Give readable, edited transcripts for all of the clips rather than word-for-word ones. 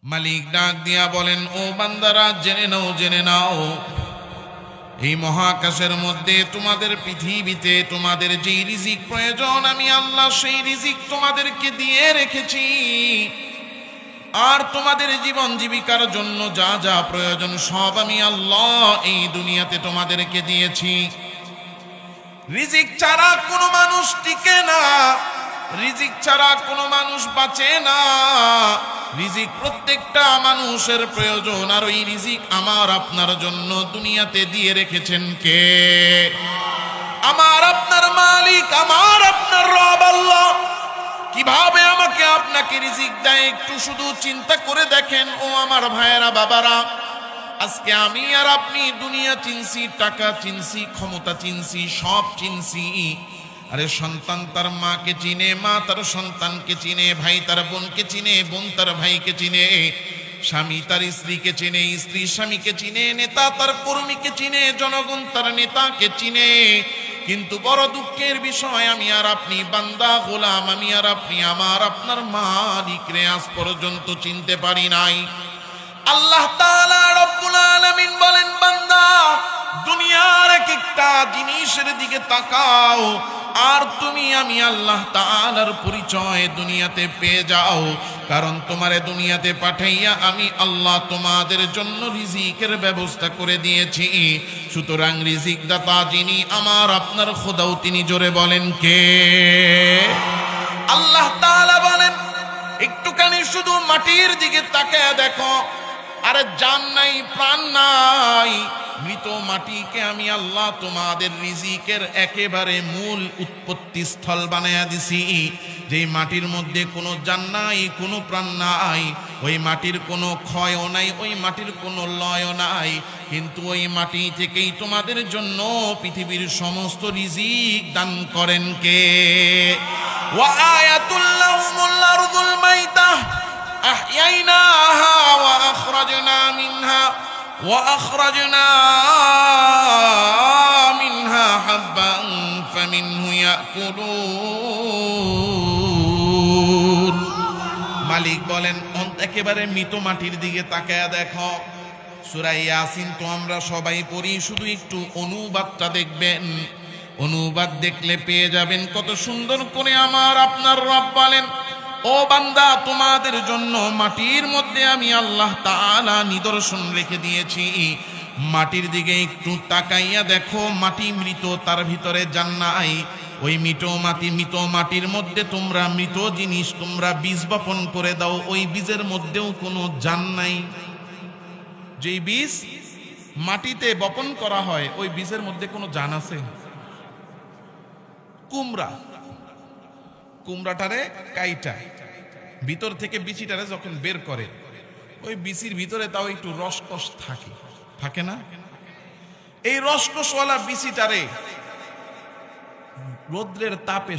মালিক ডাক দিয়া বলেন, ও বান্দারা জেনে নাও এই মহাকাশের মধ্যে তোমাদের পৃথিবীতে তোমাদের যেই রিজিক প্রয়োজন আমি আল্লাহ সেই রিজিক তোমাদেরকে দিয়ে রেখেছি। আর তোমাদের জীবন জীবিকার জন্য যা যা প্রয়োজন সব আমি আল্লাহ এই দুনিয়াতে তোমাদেরকে দিয়েছি। রিজিক ছাড়া কোনো মানুষ টিকে না, রিজিক ছাড়া কোনো মানুষ বাঁচে না। রিজিক প্রত্যেকটা মানুষের প্রয়োজন, আর ওই রিজিক আমার আপনার জন্য দুনিয়াতে দিয়ে রেখেছেন কে? আমার আপনার মালিক, আমার আপনার রব আল্লাহ। কিভাবে আমাকে আপনাকে রিজিক দেয় একটু শুধু চিন্তা করে দেখেন। ও আমার ভাইয়েরা, বাবারা, আজকে আমি আর আপনি দুনিয়া চিনছি, টাকা চিনছি, ক্ষমতা চিনছি, সব চিনছি। আরে সন্তান তার মাকে চিনে, মা তার সন্তানকে চিনে, ভাই তার বোনকে চিনে, বোন তার ভাইকে চিনে, স্বামী তার স্ত্রীকে চিনে, স্ত্রী স্বামীকে চিনে, নেতা তার কর্মীকে চিনে, জনগণ তার নেতাকে চিনে। কিন্তু বড় দুঃখের বিষয়, আমি আর আপনি বান্দা গোলাম, আমি আর আপনি আমার আপনার মালিকরে আজ পর্যন্ত চিনতে পারি নাই। আল্লাহ তাআলা রব্বুল আলামিন বলেন, বান্দা দুনিয়ার এক একটা জিনিসের দিকে তাকাও, আর তুমি আমি আল্লাহ তাআলার পরিচয় দুনিয়াতে পেয়ে যাও। কারণ তোমারে দুনিয়াতে পাঠাইয়া আমি আল্লাহ তোমাদের জন্য রিজিকের ব্যবস্থা করে দিয়েছি। সুতরাং রিজিক দাতা যিনি, আমার আপনার খোদাও তিনি। জোরে বলেন কে? আল্লাহ তাআলা বলেন, একটুখানি শুধু মাটির দিকে তাকায় দেখো, আরে জান নাই, প্রাণ নাই, মৃত মাটিকে আমি আল্লাহ তোমাদের রিজিকের একেবারে মূল উৎপত্তি স্থল বানায়া দিছি। যেই মাটির মধ্যে কোনো জান নাই, কোনো প্রাণ নাই, ওই মাটির কোনো ক্ষয়ও নাই, ওই মাটির কোনো লয়ও নাই, কিন্তু ওই মাটি থেকেই তোমাদের জন্য পৃথিবীর সমস্ত রিজিক দান করেন কে? ওয়া আয়াতুল লাহুমুল আরদুল মাইতা আহইয়াইনাহা ওয়া আখরাজনা মিনহা হাব্বান ফামিনহু ইয়াকুলুন। মালিক বলেন, একেবারে মৃত মাটির দিকে তাকায়া দেখো। সূরা ইয়াসিন তো আমরা সবাই পড়ি, শুধু একটু অনুবাদটা দেখবেন। অনুবাদ দেখলে পেয়ে যাবেন কত সুন্দর করে আমার আপনার রব বলেন, ও বান্দা তোমাদের জন্য মাটির মধ্যে আমি আল্লাহ তাআলা নিদর্শন রেখে দিয়েছি। মাটির দিকে একটু তাকাইয়া দেখো, মাটি মৃত, তার ভিতরে জান নাই। ওই মৃত মাটির মধ্যে তোমরা মৃত জিনিস তোমরা বীজ বপন করে দাও, ওই বীজের মধ্যেও কোনো জান নাই। যেই বীজ মাটিতে বপন করা হয় ওই বীজের মধ্যে কোনো জান আছে? কুমড়াটারে কাইটা ভিতর থেকে বিচিটারে যখন বের করে, ওই বিচির ভিতরে তাও একটু রসকস থাকে না? এই রসকসওয়ালা বিচিটারে রোদ্রের তাপে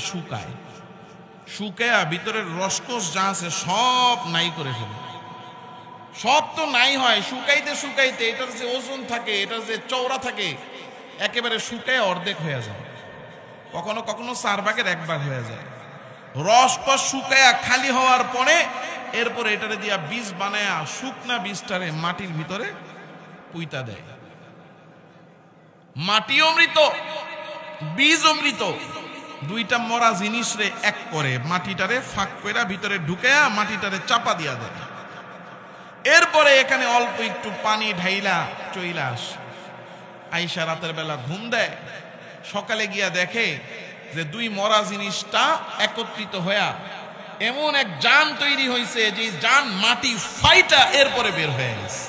শুকায় ভিতরের রসকস যা আছে সব নাই করে ফেলে। সব তো নাই হয়, শুকাইতে এটার যে ওজন থাকে, এটার যে চওড়া থাকে, একেবারে শুকায় অর্ধেক হয়ে যায়, কখনো কখনো 4 ভাগের 1 ভাগ হয়ে যায়। রসকস শুকায়া খালি হওয়ার পরে এরপরে এটারে দিয়া বীজ বানায়া শুকনা বীজটারে মাটির ভিতরে পুইতা দেয়। মাটি অমৃত, বীজ অমৃত, দুইটা মরা জিনিস রে এক করে মাটিটারে ফাঁক করে ভিতরে ঢুকায়া মাটিটারে চাপা দিয়া দেয়। এরপরে এখানে অল্প একটু পানি ঢাইলা চইলা আসে। আইসা রাতের বেলা ঘুম দেয়, সকালে গিয়া দেখে যে দুই মরা জিনিসটা একত্রিত হইয়া এমন এক জান তৈরি হয়েছে, যে জান মাটি ফাইটা এরপরে বের হয়ে গেছে।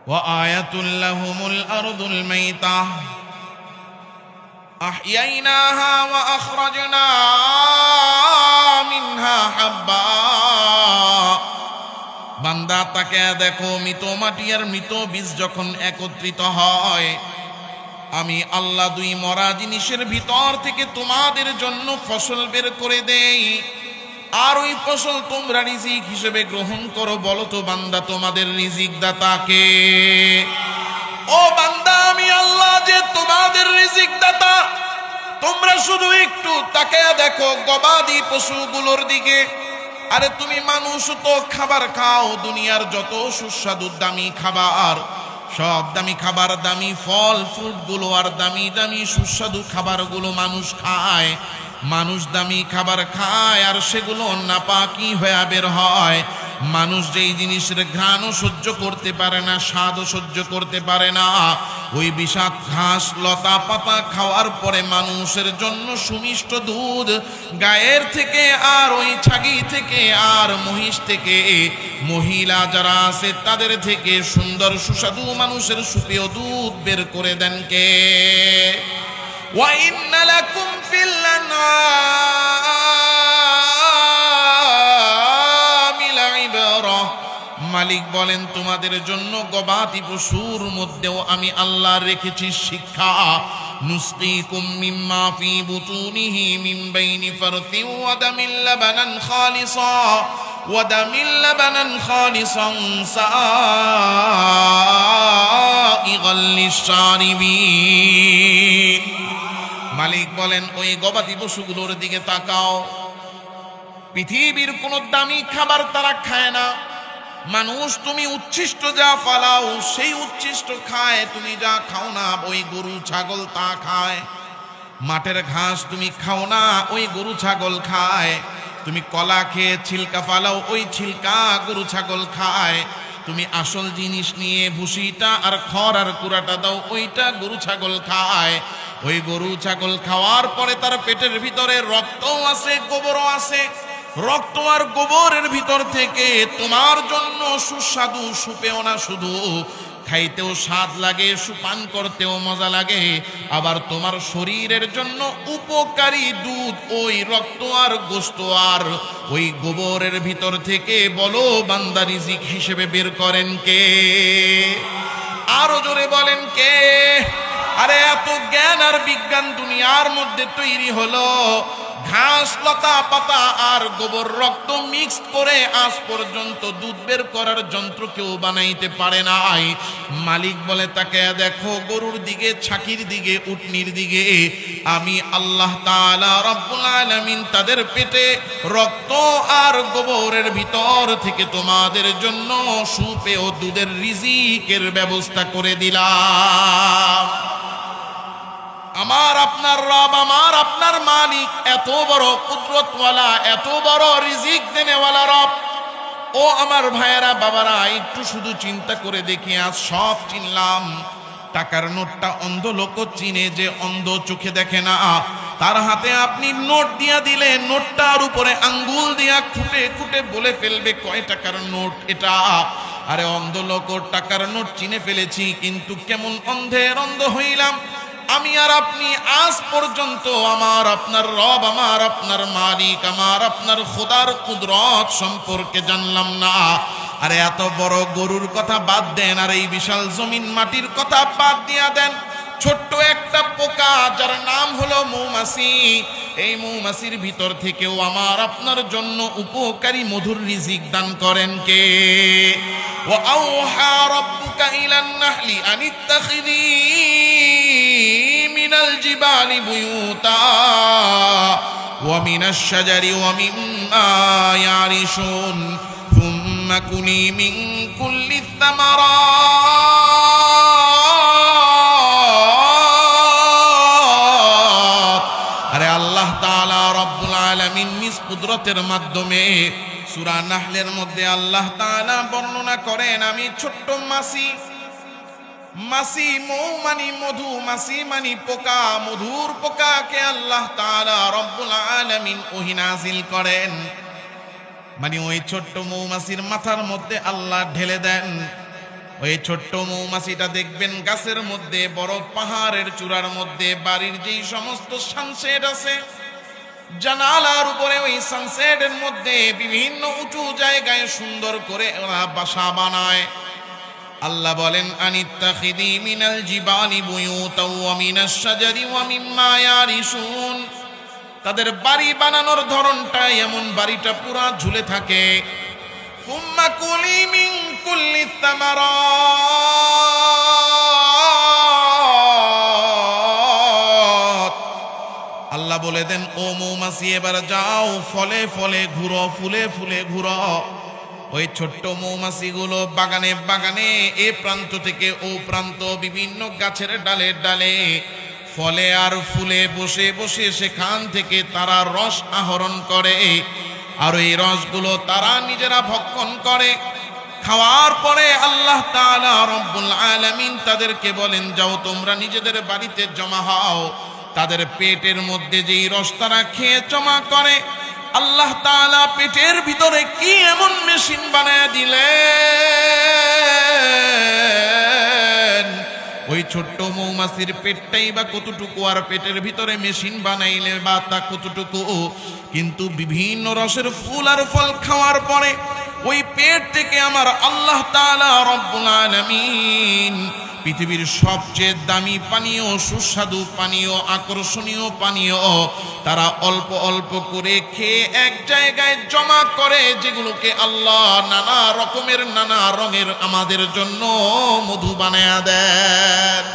ওয়া আয়াতুল লাহুমুল আরদুল মাইতা আহইয়াইনাহা ওয়া আখরাজনা মিনহা হাব্বা। বান্দা তাকে দেখো, মৃত মাটি আর মৃত বীজ যখন একত্রিত হয়, আমি আল্লাহ দুই মরা জিনিসের ভিতর থেকে তোমাদের জন্য ফসল বের করে দেই, আর ওই ফসল তোমরা রিজিক হিসেবে গ্রহণ করো। বলো তো বান্দা, তোমাদের রিজিক দাতা কে? ও বান্দা, আমি আল্লাহ যে তোমাদের রিজিক দাতা। তোমরা শুধু একটু তাকায়া দেখো গবাদি পশুগুলোর দিকে, আরে তুমি মানুষ তো খাবার খাও, দুনিয়ার যত সুস্বাদু দামি খাবার, সব দামি খাবার, দামি ফল ফ্রুটগুলো আর দামি দামি সুস্বাদু খাবারগুলো মানুষ খায়। মানুষ দামি খাবার খায় আর সেগুলো নাপাকি হয়ে বের হয়। মানুষ যেই জিনিসের ঘ্রাণও সহ্য করতে পারে না, স্বাদও সহ্য করতে পারে না, ওই বিষাক্ত ঘাস লতা পাতা খাওয়ার পরে মানুষের জন্য সুমিষ্ট দুধ গায়ের থেকে আর ওই ছাগি থেকে আর মহিষ থেকে, মহিলা যারা আছে তাদের থেকে সুন্দর সুস্বাদু মানুষের সুপেয় দুধ বের করে দেন কে? ওয়া ইন্না লাকুম ফিল আনআমি লাইবরা, মালিক বলেন তোমাদের জন্য গবাদি পশুর মধ্যেও আমি আল্লাহ রেখেছি শিক্ষা। নুসকিকুম মিম্মা ফি বুতুনিহি মিন বাইনি ফারতিন ওয়া দামিন লাবানান খালিসা সাইগাল লিশারিবিন। মালিক বলেন ওই গবাদি পশুগুলোর দিকে তাকাও, পৃথিবীর কোন দামি খাবার তারা খায় না। মানুষ তুমি উচ্ছিষ্ট যা ফালাও সেই উচ্ছিষ্ট খায়, তুমি যা খাও না ওই গরু ছাগল তা খায়। মাঠের ঘাস তুমি খাও না, ওই গরু ছাগল খায়। তুমি কলা খেয়ে ছিলকা ফালাও, ওই ছিলকা গরু ছাগল খায়। তুমি আসল জিনিস নিয়ে ভুসিটা আর খড় আর কুড়াটা দাও, ওইটা গরু ছাগল খায়। ওই গরু ছাগল খাওয়ার পরে তার পেটের ভিতরে রক্তও আছে, গোবরও আছে। রক্ত আর গোবরের ভিতর থেকে তোমার জন্য সুস্বাদু সুপেও না শুধু, খাইতেও স্বাদ লাগে, সুপান করতেও মজা লাগে, আবার তোমার শরীরের জন্য উপকারী দুধ ওই রক্ত আর গোশত আর ওই গোবরের ভিতর থেকে বলো বান্দা রিজিক হিসেবে বের করেন কে? আরো জোরে বলেন কে? আরে এত জ্ঞান আর বিজ্ঞান দুনিয়ার মধ্যে তৈরি হলো, ঘাস লতা পাতা আর গোবর রক্ত মিক্সড করে আজ পর্যন্ত দুধ বের করার যন্ত্র কেউ বানাইতে পারে নাই। মালিক বলে তাকে দেখো গরুর দিকে, ছাকির দিকে, উটনির দিকে, আমি আল্লাহ তাআলা রব্বুল আলামিন তাদের পেটে রক্ত আর গোবরের ভিতর থেকে তোমাদের জন্য সুপেয় দুধের রিজিকের ব্যবস্থা করে দিলাম। আমার আপনার রব, আমার আপনার মালিক এত বড় কুদরতওয়ালা, এত বড় রিজিক দেনেওয়ালা রব। ও আমার ভাইয়েরা বাবারা, একটু শুধু চিন্তা করে দেখি, আজ সব চিনলাম। টাকার নোটটা অন্ধ লোক চিনে, যে অন্ধ চোখে দেখে না। তার হাতে আপনি নোট দিয়া দিলে নোটটার উপরে আঙ্গুল দিয়া খুঁটে খুঁটে বলে ফেলবে কয় টাকার নোট এটা। আরে অন্ধ লোক টাকার নোট চিনে ফেলেছি, কিন্তু কেমন অন্ধের অন্ধ হইলাম আমি আর আপনি আজ পর্যন্ত আমার আপনার রব, আমার আপনার মালিক, আমার আপনার খোদার কুদরত সম্পর্কে জানলাম না। আরে এত বড় গরুর কথা বাদ দেন, আর এই বিশাল জমিন মাটির কথা বাদ দিয়া দেন। ছোট্ট একটা পোকা যার নাম হলো মৌমাছি, এই মৌমাছির ভিতর থেকেও আমার আপনার জন্য উপকারী মধুর রিজিক দান করেন কে? ওয়া আওহা রাব্বুকা ইলান নাহলি আনিত্তাখিযী মিনাল জিবালি বুয়ুতা ওয়া মিনাশ শাজারি ওয়া মিম্মা ইয়ারিশুন সুম্মা কুলি মিন কুল্লি সামারাত। আরে আল্লাহ তাআলা রব্বুল আলামিন নিজ কুদরতের মাধ্যমে সূরা নাহলের মধ্যে আল্লাহ তাআলা বর্ণনা করেন, আমি ছোট্ট মাছি, মাছি মৌ মানি মধু, মাছি মানি পোকা, মধুর পোকাকে আল্লাহ তাআলা রব্বুল আলামিন ওহী নাযিল করেন। মানে ওই ছোট্ট মৌমাছির মাথার মধ্যে আল্লাহ ঢেলে দেন। ওই ছোট্ট মৌমাছিটা দেখবেন গাছের মধ্যে, বড় পাহাড়ের চূড়ার মধ্যে, বাড়ির যেই সমস্ত সানসেট আছে জানালার উপরে, ওই সানসেটের মধ্যে বিভিন্ন উঁচু জায়গায় সুন্দর করে ওরা বাসা বানায়। আল্লাহ বলেন আনিত্তাখিযী মিনাল জিবালি বুয়ুতাও ওয়া মিনাশ শাজারি ওয়া মিম্মা ইয়ারিশুন। তাদের বাড়ি বানানোর ধরনটা এমন, বাড়িটা পুরা ঝুলে থাকে। সুম্মা কুলি মিন কুল্লি সামারাত। আল্লাহ আল্লাহ বলে দেন, ও মৌমাছি এবার যাও, ফলে ফলে ঘুরো, ফুলে ফুলে ঘুরো। ওই ছোট্ট মৌমাছিগুলো বাগানে বাগানে এ প্রান্ত থেকে ও প্রান্ত বিভিন্ন গাছের ডালে ডালে ফলে আর ফুলে বসে বসে সেখান থেকে তারা রস আহরণ করে, আর এই রসগুলো তারা নিজেরা ভক্ষণ করে। খাওয়ার পরে আল্লাহ তাআলা রব্বুল আলামিন তাদেরকে বলেন, যাও তোমরা নিজেদের বাড়িতে জমা হও। তাদের পেটের মধ্যে যেই রস তারা খেয়ে জমা করে, আল্লাহ তাআলা পেটের ভিতরে কি এমন মেশিন বানায় দিলেন, ওই ছোট্ট মৌমাছির পেটটাই বা কতটুকু, আর পেটের ভিতরে মেশিন বানাইলে বা তা কতটুকু। কিন্তু বিভিন্ন রসের ফুল আর ফল খাওয়ার পরে ওই পেট থেকে আমার আল্লাহ তাআলা রব্বুল আলামিন পৃথিবীর সবচেয়ে দামি পানীয়, সুস্বাদু পানীয়, আকর্ষণীয় পানীয় তারা অল্প অল্প করে খেয়ে এক জায়গায় জমা করে, যেগুলোকে আল্লাহ নানা রকমের নানা রঙের আমাদের জন্য মধু বানায়া দেন।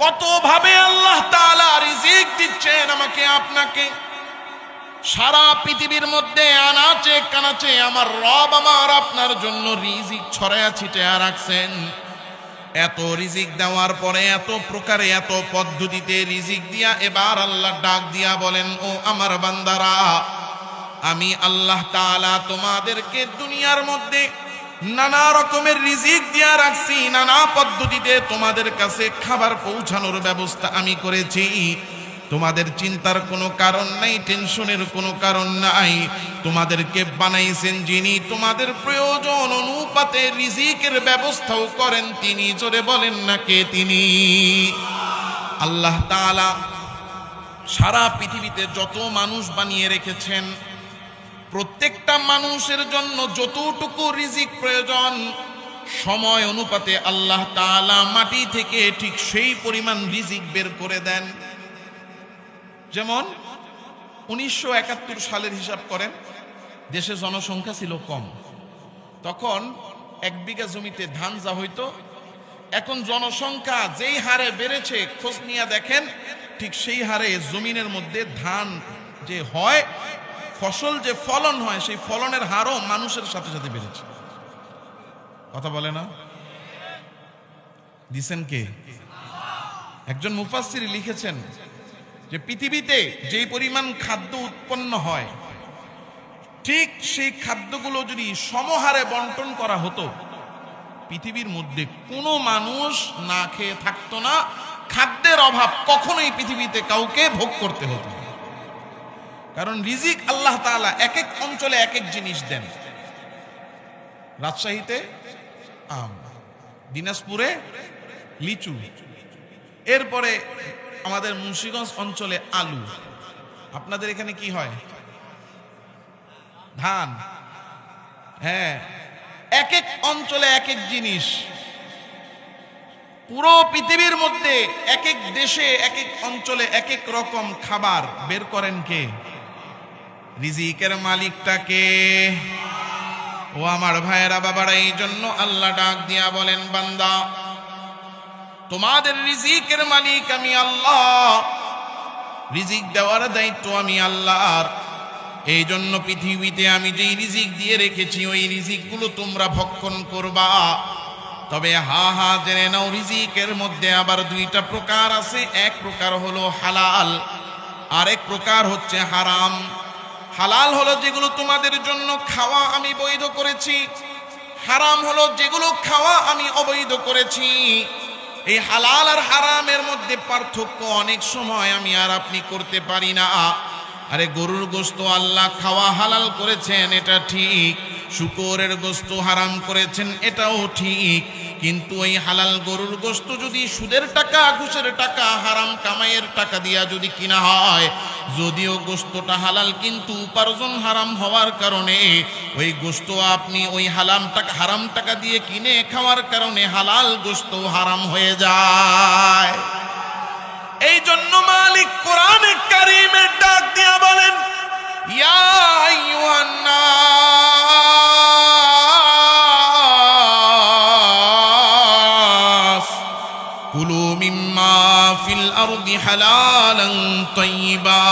কত ভাবে আল্লাহ তাআলা রিজিক দিচ্ছেন আমাকে আপনাকে। সারা পৃথিবীর মধ্যে আনাচে কানাচে আমার রব আমার আপনার জন্য রিজিক ছড়ায়া ছিটায়া রাখছেন। এত রিজিক দেওয়ার পরে এত প্রকারে এত পদ্ধতিতে রিজিক দিয়া এবার আল্লাহ ডাক দিয়া বলেন, ও আমার বান্দারা, আমি আল্লাহ তাআলা তোমাদেরকে দুনিয়ার মধ্যে নানা রকমের রিজিক দিয়া রাখছি, নানা পদ্ধতিতে তোমাদের কাছে খাবার পৌঁছানোর ব্যবস্থা আমি করেছি। তোমাদের চিন্তার কোনো কারণ নাই, টেনশনের কোনো কারণ নাই। তোমাদেরকে বানাইছেন যিনি, তোমাদের প্রয়োজন অনুপাতে রিজিকের ব্যবস্থাও করেন তিনি। জোরে বলেন না কে তিনি? আল্লাহ তাআলা সারা পৃথিবীতে যত মানুষ বানিয়ে রেখেছেন, প্রত্যেকটা মানুষের জন্য যতটুকু রিজিক প্রয়োজন, সময় অনুপাতে আল্লাহ তাআলা মাটি থেকে ঠিক সেই পরিমাণ রিজিক বের করে দেন। যেমন 1971 সালের হিসাব করেন, দেশে জনসংখ্যা ছিল কম, তখন 1 বিঘা জমিতে ধান যা হইতো, এখন জনসংখ্যা যেই হারে বেড়েছে খোঁজ নিয়ে দেখেন ঠিক সেই হারে জমিনের মধ্যে ধান যে হয়, ফসল যে ফলন হয়, সেই ফলনের হারও মানুষের সাথে সাথে বেড়েছে। কথা বলে না? দিছেন কে? একজন মুফাসসির লিখেছেন যে পৃথিবীতে যেই পরিমাণ খাদ্য উৎপন্ন হয়, ঠিক সেই খাদ্যগুলো যদি সমহারে বন্টন করা হতো, পৃথিবীর মধ্যে কোনো মানুষ না খেয়ে থাকতো না। খাদ্যের অভাব কখনোই পৃথিবীতে কাউকে ভোগ করতে হতো না। কারণ রিজিক আল্লাহ তাআলা এক এক অঞ্চলে এক এক জিনিস দেন। রাজশাহীতে আম, দিনাজপুরে লিচু, এরপরে আমাদের মুন্সিগঞ্জ অঞ্চলে আলু। আপনাদের এখানে কি হয়? ধান। হ্যাঁ, এক এক অঞ্চলে এক এক জিনিস। পুরো পৃথিবীর মধ্যে এক এক দেশে এক এক অঞ্চলে এক এক রকম খাবার বের করেন কে? রিজিকের মালিকটাকে। ও আমার ভাইয়েরা বাবারা, এই জন্য আল্লাহ ডাক দিয়া বলেন, বান্দা, তোমাদের রিজিকের মালিক আমি আল্লাহ, রিজিক দেওয়ার দায়িত্ব আমি আল্লাহর। এই জন্য পৃথিবীতে আমি যেই রিজিক দিয়ে রেখেছি ওই রিজিকগুলো তোমরা ভক্ষণ করবা। তবে হা হা জেনে নাও, রিজিকের মধ্যে আবার দুইটা প্রকার আছে। এক প্রকার হলো হালাল, আরেক প্রকার হচ্ছে হারাম। হালাল হলো যেগুলো তোমাদের জন্য খাওয়া আমি বৈধ করেছি, হারাম হলো যেগুলো খাওয়া আমি অবৈধ করেছি। এই হালাল আর হারামের মধ্যে পার্থক্য অনেক সময় আমি আর আপনি করতে পারি না। আরে গরুর গোশত আল্লাহ খাওয়া হালাল করেছেন, এটা ঠিক। শুকরের গোশত হারাম করেছেন, এটাও ঠিক। কিন্তু ওই হালাল গরুর গোশত যদি সুদের টাকা, ঘুষের টাকা, হারাম কামাইয়ের টাকা দিয়া যদি কিনা হয়, যদিও গোশতটা হালাল কিন্তু উপার্জন হারাম হওয়ার কারণে ওই গোশত আপনি ওই হারাম টাকা দিয়ে কিনে খাওয়ার কারণে হালাল গোশত হারাম হয়ে যায়। এই জন্য মালিক কোরআনে কারীমে ডাক দিয়া বলেন, ইয়া আইয়ুহান নাস কুলু মিম্মা ফিল আরদি হালালান তাইয়্যিবা।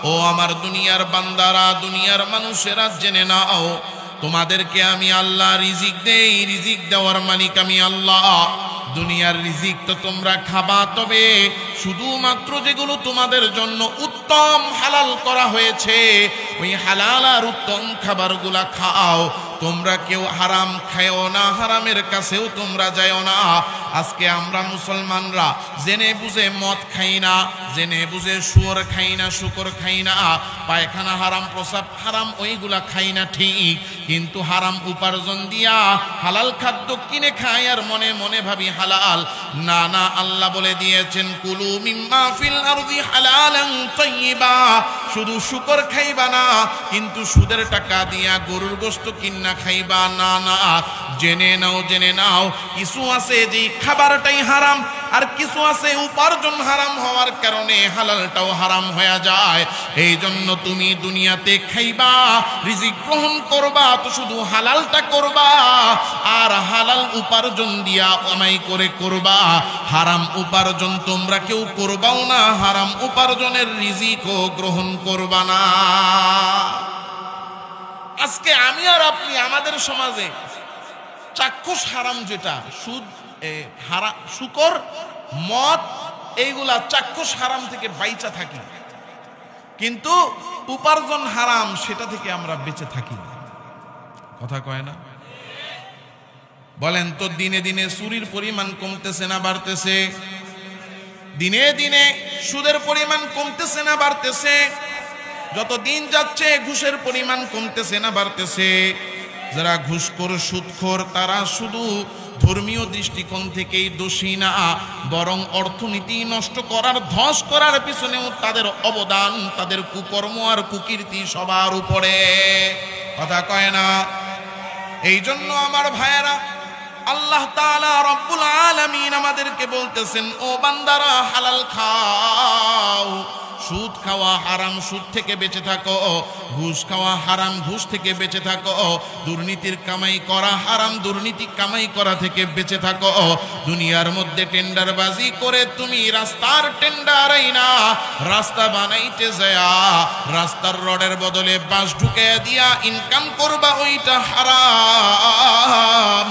ও আমার দুনিয়ার বান্দারা, দুনিয়ার মানুষেরা, জেনে নাও তোমাদেরকে আমি আল্লাহ রিজিক দেই, রিজিক দেওয়ার মালিক আমি আল্লাহ। দুনিয়ার রিজিক তো তোমরা খাবা, তবে শুধুমাত্র যেগুলো তোমাদের জন্য উত্তম হালাল করা হয়েছে ওই হালাল আর উত্তম খাবারগুলা খাও। তোমরা কেউ হারাম খাও না, হারামের কাছেও তোমরা যাও না। আজকে আমরা মুসলমানরা জেনে বুঝে মদ খাই না, জেনে বুঝে শুয়োর খাই না, শুকর খাই না, পায়খানা হারাম, প্রসাব হারাম, ওইগুলা খাই না ঠিক, কিন্তু হারাম উপার্জন দিয়া হালাল খাদ্য কিনে খাই আর মনে মনে ভাবি হালাল। না না, আল্লাহ বলে দিয়েছেন কুলু মিম্মা ফিল আরদি হালালান তাইয়্যিবা। শুধু শুকর খাইবা না, কিন্তু সুদের টাকা দিয়া গরুর গোশত কিনা খাইবা না। না, জেনে নাও, জেনে নাও, কিছু আছে যে খাবারটাই হারাম, আর কিছু আছে উপার্জন হারাম হওয়ার কারণে হালালটাও হারাম হয়ে যায়। এই জন্য তুমি দুনিয়াতে খাইবা, রিজিক গ্রহণ করবা, তো শুধু হালালটা করবা, আর হালাল উপার্জন দিয়া কামাই করে করবা। হারাম উপার্জন তোমরা কেউ করবাও না, হারাম উপার্জনের রিজিকও গ্রহণ করবা না। আজকে আমি আর আপনি আমাদের সমাজে চাক্ষুষ হারাম, যেটা সুদ, শুকর, মদ, এইগুলা চাক্ষুষ হারাম থেকে বাইচা থাকি, কিন্তু উপার্জন হারাম, সেটা থেকে আমরা বেঁচে থাকি। কথা কয় না? বলেন তো, দিনে দিনে চুরির পরিমাণ কমতেছে না বাড়তেছে? দিনে দিনে সুদের পরিমাণ কমতেছে না বাড়তেছে? যত দিন যাচ্ছে ঘুষের পরিমাণ কমতেছে না বাড়তেছে? যারা ঘুষখোর, সুদখোর, তারা শুধু ধর্মীয় দৃষ্টিকোণ থেকেই দোষী না, বরং অর্থনীতি নষ্ট করার, ধ্বংস করার পিছনেও তাদের অবদান, তাদের কুকর্ম আর কুকীর্তি সবার উপরে। কথা কয় না? এই জন্য আমার ভাইয়েরা, আল্লাহ তাআলা রব্বুল আলামিন আমাদেরকে বলতেছেন, ও বান্দারা, হালাল খাও। সুদ খাওয়া হারাম, সুদ থেকে বেঁচে থাকো। ঘুষ খাওয়া হারাম, ঘুষ থেকে বেঁচে থাকো। দুর্নীতির কামাই করা হারাম, দুর্নীতি কামাই করা থেকে বেঁচে থাকো। দুনিয়ার মধ্যে টেন্ডারবাজি করে তুমি রাস্তার টেন্ডারই না, রাস্তা বানাইতে যায়া রাস্তার রডের বদলে বাঁশ ঢুকে দিয়া ইনকাম করবা, ওইটা হারাম।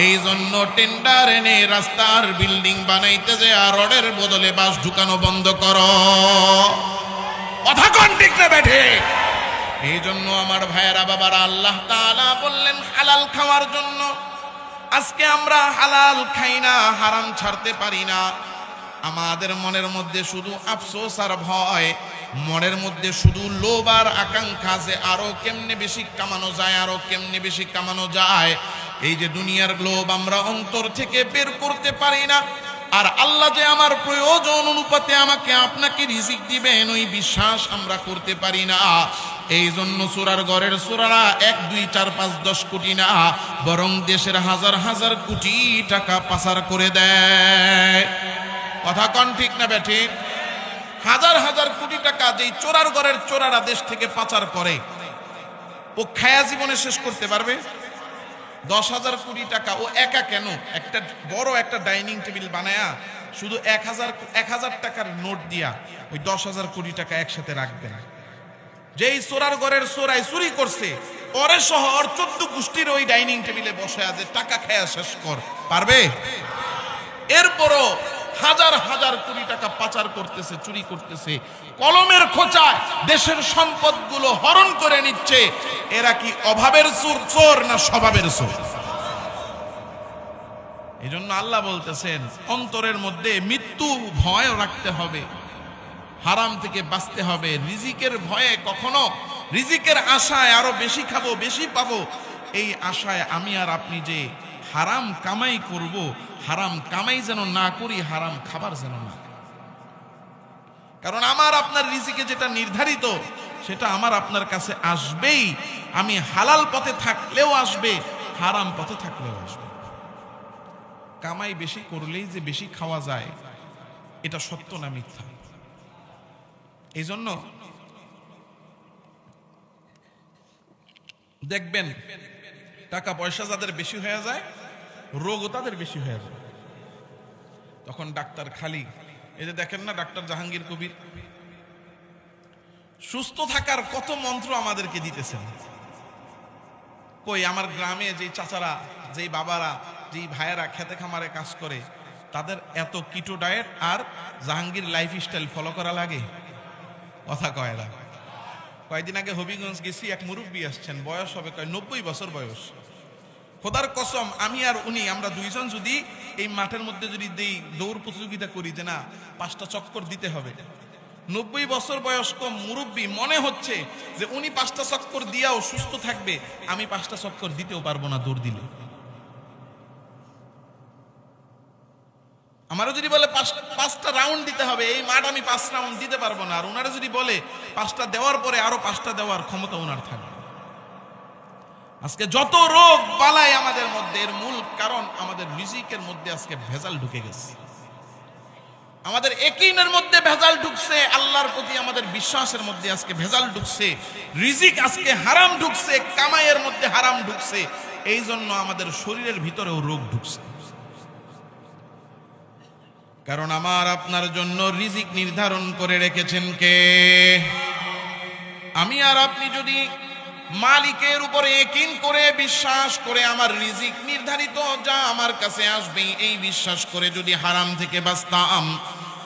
এই জন্য টেন্ডার এনে রাস্তার বিল্ডিং বানাইতে যায়া রডের বদলে বাঁশ ঢুকানো বন্ধ করো। কথা কোন ঠিক না বেঠে? এই জন্য আমার ভাইয়েরা, বাবারা, আল্লাহ তাআলা বললেন হালাল খাওয়ার জন্য। আজকে আমরা হালাল খাই না, হারাম ছাড়তে পারি না। আমাদের মনের মধ্যে শুধু আফসোস আর ভয়, মনের মধ্যে শুধু লোভ আর আকাঙ্ক্ষা, যে আরো কেমনে বেশি কামানো যায়, আরো কেমনে বেশি কামানো যায়। এই যে দুনিয়ার লোভ আমরা অন্তর থেকে বের করতে পারি না, আর আল্লাহ যে আমার প্রয়োজন অনুপাতে আমাকে আপনাকে রিজিক দিবেন, ওই বিশ্বাস আমরা করতে পারি না। এই জন্য সূরার ঘরের সূরারা 1, 2, 4, 5, 10 কোটি না, বরং দেশের হাজার হাজার কোটি টাকা পাচার করে দেয়। কথা কোন ঠিক না বেঠি? হাজার হাজার কোটি টাকা যেই চোরার ঘরের চোরারা দেশ থেকে পাচার করে, ও খায়া জীবনে শেষ করতে পারবে? 10,000 কোটি টাকা ও একা কেন, একটা বড় একটা ডাইনিং টেবিল বানায়া শুধু 1,000 টাকার নোট দিয়া ওই 10,000 কোটি টাকা একসাথে রাখবে না। যেই চোরার ঘরের চোরাই চুরি করছে, পরে শহর 14 গোষ্ঠীর ওই ডাইনিং টেবিলে বসে আছে, টাকা খায়া শেষ কর পারবে? এরপরও হাজার হাজার কোটি টাকা পাচার করতেছে, চুরি করতেছে, কলমের খোঁচায় দেশের সম্পদগুলো হরণ করে নিচ্ছে। এরা কি অভাবের চোর না স্বভাবের চোর? এই জন্য আল্লাহ বলতেছেন, অন্তরের মধ্যে মৃত্যু ভয় রাখতে হবে, হারাম থেকে বাঁচতে হবে। রিজিকের ভয়ে কখনো, রিজিকের আশায় আরো বেশি খাবো, বেশি পাবো, এই আশায় আমি আর আপনি যে হারাম কামাই করব, হারাম কামাই যেন না করি, হারাম খাবার যেন না। কারণ আমার আপনার রিজিকে যেটা নির্ধারিত, সেটা আমার আপনার কাছে আসবেই। আমি হালাল পথে থাকলেও আসবে, হারাম পথে থাকলেও আসবে। কামাই বেশি করলেই যে বেশি খাওয়া যায়, এটা সত্য না মিথ্যা? এই জন্য দেখবেন, টাকা পয়সা যাদের বেশি হয়ে যায়, রোগও তাদের বেশি হয়ে যায়। তখন ডাক্তার খালি এই যে দেখেন না ডাক্তার জাহাঙ্গীর কবির, সুস্থ থাকার কত মন্ত্র আমাদেরকে দিতেছেন। কই আমার গ্রামে যেই চাচারা, যেই বাবারা, যেই ভাইয়েরা খেতে খামারে কাজ করে, তাদের এত কিটো ডায়েট আর জাহাঙ্গীর লাইফস্টাইল ফলো করা লাগে? কথা কয় না। কয়েকদিন আগে হবিগঞ্জ গেছি, এক মুরব্বী আসছেন, বয়স হবে 90 বছর বয়স। খোদার কসম, আমি আর উনি, আমরা দুইজন যদি এই মাঠের মধ্যে যদি দৌড় প্রতিযোগিতা করি যে না 5টা চক্কর দিতে হবে, 90 বছর বয়স্ক মুরব্বী, মনে হচ্ছে যে উনি 5টা চক্কর দিয়াও সুস্থ থাকবে, আমি 5টা চক্কর দিতেও পারবো না দৌড় দিলে। আমারও যদি বলে 5টা রাউন্ড দিতে হবে, এই মাঠ আমি 5 রাউন্ড দিতে পারবো না। আর ওনারা যদি বলে 5টা দেওয়ার পরে আরো 5টা দেওয়ার ক্ষমতা ওনার থাকবে। আজকে যত রোগ বালাই আমাদের মধ্যে, এর মূল কারণ আমাদের রিজিকের মধ্যে আজকে ভেজাল ঢুকে গেছে, আমাদের ইয়াকিনের মধ্যে ভেজাল ঢুকছে, আল্লাহর প্রতি আমাদের বিশ্বাসের মধ্যে আজকে ভেজাল ঢুকছে, রিজিক আজকে হারাম ঢুকছে, কামাইয়ের মধ্যে হারাম ঢুকছে। এই জন্য আমাদের শরীরের ভিতরেও রোগ ঢুকছে। কারণ আমার আপনার জন্য রিজিক নির্ধারণ করে রেখেছেন কে? আমি আর আপনি যদি মালিকের উপরে ইয়াকিন করে বিশ্বাস করে আমার রিজিক নির্ধারিত যা আমার কাছে আসবে এই বিশ্বাস করে যদি হারাম থেকে বাঁচতাম,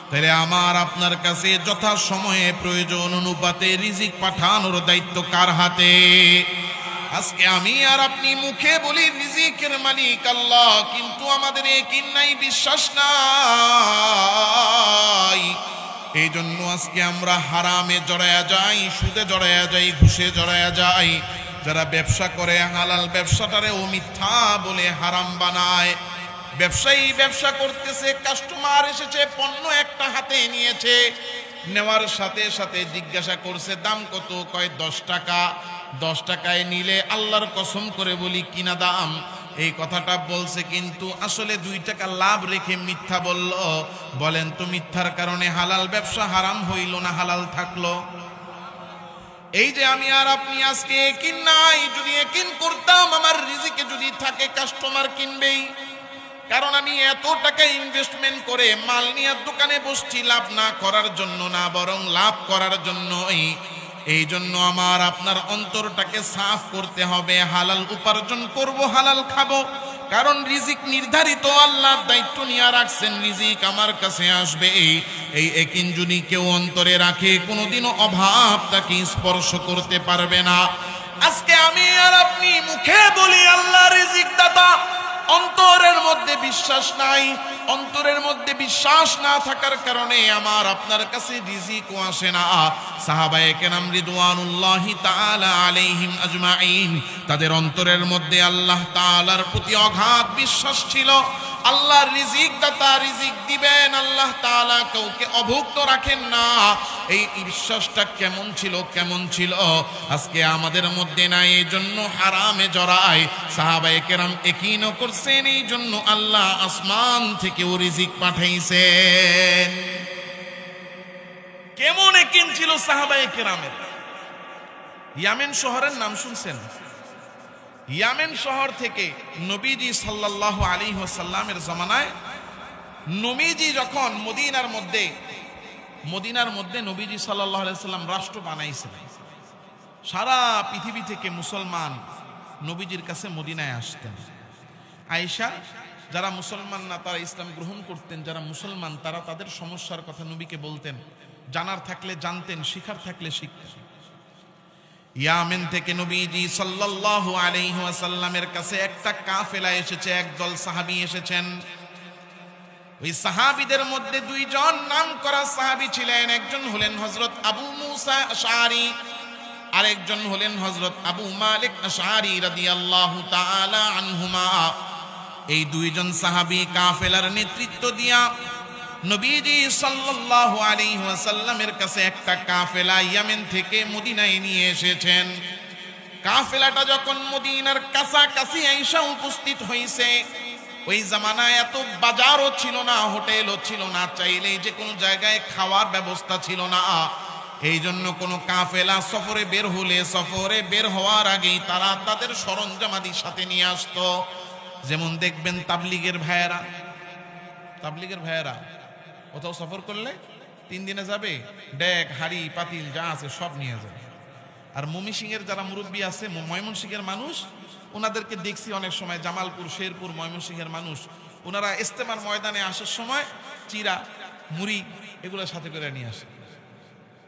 তাহলে আমার আপনার কাছে যথা সময়ে প্রয়োজন অনুপাতে রিজিক পাঠানোর দায়িত্ব কার হাতে? আজকে আমি আর আপনি মুখে বলি রিজিকের মালিক আল্লাহ, কিন্তু আমাদের ইয়াকিন নাই, বিশ্বাস নাই। এই জন্য আজকে আমরা হারামে জড়ায়া যাই, সুদে জড়ায়া যাই, ঘুষে জড়ায়া যাই। যারা ব্যবসা করে হালাল ব্যবসাটারেও মিথ্যা বলে হারাম বানায়। ব্যবসায়ী ব্যবসা করতেছে, কাস্টমার এসেছে, পণ্য একটা হাতে নিয়েছে, নেওয়ার সাথে সাথে জিজ্ঞাসা করছে দাম কত, কয় 10 টাকা। 10 টাকায় নিলে আল্লাহর কসম করে বলি কিনা দাম, এই কথাটা বলছে, কিন্তু আসলে 2 টাকা লাভ রেখে মিথ্যা বলল। বলেন তো মিথ্যার কারণে হালাল ব্যবসা হারাম হইল না হালাল থাকলো? এই যে আমি আর আপনি আজকে ইয়াকিন নাই, যদি ইয়াকিন করতাম আমার রিজিকে যদি থাকে কাস্টমার কিনবেই। কারণ আমি এত টাকা ইনভেস্টমেন্ট করে মাল নিয়ে দোকানে বসছি লাভ না করার জন্য না, বরং লাভ করার জন্যই। এই জন্য আমার আপনার অন্তরটাকে সাফ করতে হবে, হালাল উপার্জন করব, হালাল খাবো। কারণ রিজিক নির্ধারিত, আল্লাহর দায়িত্ব নিয়ে রাখছেন, রিজিক আমার কাছে আসবে। এই ইয়াকিন যদি কেউ অন্তরে রাখে, কোনোদিনও অভাব তাকে স্পর্শ করতে পারবে না। আজকে আমি আর আপনি মুখে বলি আল্লাহ রিজিক দাতা, অন্তরের মধ্যে বিশ্বাস নাই। অন্তরের মধ্যে বিশ্বাস না থাকার কারণে আমার আপনার কাছে রিজিকও আসে না। সাহাবায়ে কেরাম রিদওয়ানুল্লাহি তাআলা আলাইহিম আজমাইন, তাদের অন্তরের মধ্যে আল্লাহ তাআলার প্রতি অগাধ বিশ্বাস ছিল। আল্লাহ রিজিক দাতা, রিজিক দিবেন, আল্লাহ তাআলা কাউকে অভুক্ত রাখেন না। এই বিশ্বাসটা কেমন ছিল, কেমন ছিল আজকে আমাদের মধ্যে নাই। এই জন্য হারামে জড়ায়। সাহাবায়ে কেরাম ইয়াকিনও করছেন, এই জন্য আল্লাহ আসমান থেকেও রিজিক পাঠাইছেন। কেমন ইয়াকিন ছিল সাহাবায়ে কেরামের? ইয়ামেন শহরের নাম শুনছেন? ইয়ামেন শহর থেকে নবীজি সাল্লাল্লাহু আলাইহি ওয়াসাল্লামের জামানায় নবীজি যখন মদিনার মধ্যে নবীজি সাল্লাল্লাহু আলাইহি ওয়াসাল্লাম রাষ্ট্র বানাইছেন, সারা পৃথিবী থেকে মুসলমান নবীজির কাছে মদিনায় আসতেন। আয়েশা, যারা মুসলমান না তারা ইসলাম গ্রহণ করতেন, যারা মুসলমান তারা তাদের সমস্যার কথা নবীকে বলতেন, জানার থাকলে জানতেন, শিখার থাকলে শিখতেন। ইয়ামেন থেকে নবীজি সাল্লাল্লাহু আলাইহি ওয়াসাল্লামের কাছে একটা কাফেলা এসেছে, একদল সাহাবী এসেছেন। ওই সাহাবীদের মধ্যে 2 জন নামকরা সাহাবী ছিলেন। একজন হলেন হযরত আবু মুসা আশআরী, আরেকজন হলেন হযরত আবু মালিক আশআরী রাদিয়াল্লাহু তাআলা আনহুমা। এই 2 জন সাহাবী কাফেলার নেতৃত্ব দিয়া নবীজি সাল্লাল্লাহু আলাইহি ওয়াসাল্লামের কাছে একটা কাফেলা ইয়ামেন থেকে মদিনায় নিয়ে এসেছেন। কাফেলাটা যখন মদিনার কাছাকাছি আইসা উপস্থিত হয়েছে, ওই জামানায় এত বাজারও ছিল না, হোটেলও ছিল না, চাইলেই যে কোনো জায়গায় খাওয়ার ব্যবস্থা ছিল না। এই জন্য কোনো কাফেলা সফরে বের হলে সফরে বের হওয়ার আগেই তারা তাদের সরঞ্জামাদি সাথে নিয়ে আসতো। যেমন দেখবেন তাবলিগের ভাইয়েরা কোথাও সফর করলে 3 দিনে যাবে, ডেক হাড়ি পাতিল যা আছে সব নিয়ে যাবে। আর ময়মনসিংহের যারা মুরব্বী আছে, ময়মনসিংহের মানুষ, ওনাদেরকে দেখছি অনেক সময় জামালপুর, শেরপুর, ময়মনসিংহের মানুষ, ওনারা ইস্তেমার ময়দানে আসার সময় চিরা, মুড়ি এগুলো সাথে করে নিয়ে আসে।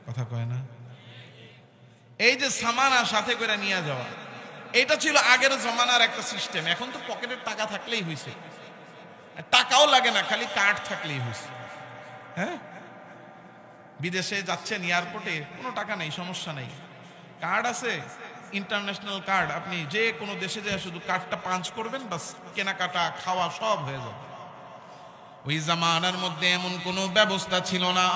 কথা কয় না? এই যে সামানা সাথে করে নিয়ে যাওয়া, এটা ছিল আগের জমানার একটা সিস্টেম। এখন তো পকেটের টাকা থাকলেই হয়েছে, টাকাও লাগে না, খালি কার্ড থাকলেই হয়েছে। হ্যাঁ, বিদেশে যাচ্ছেন এয়ারপোর্টে, কোনো টাকা নেই, সমস্যা নেই, কার্ড আছে, ইন্টারন্যাশনাল কার্ড, আপনি যে কোনো দেশে যায় শুধু কার্ডটা পাঞ্চ করবেন, বাস কেনাকাটা খাওয়া সব হয়ে যাবে। ওই জামানার মধ্যে এমন কোনো ব্যবস্থা ছিল না।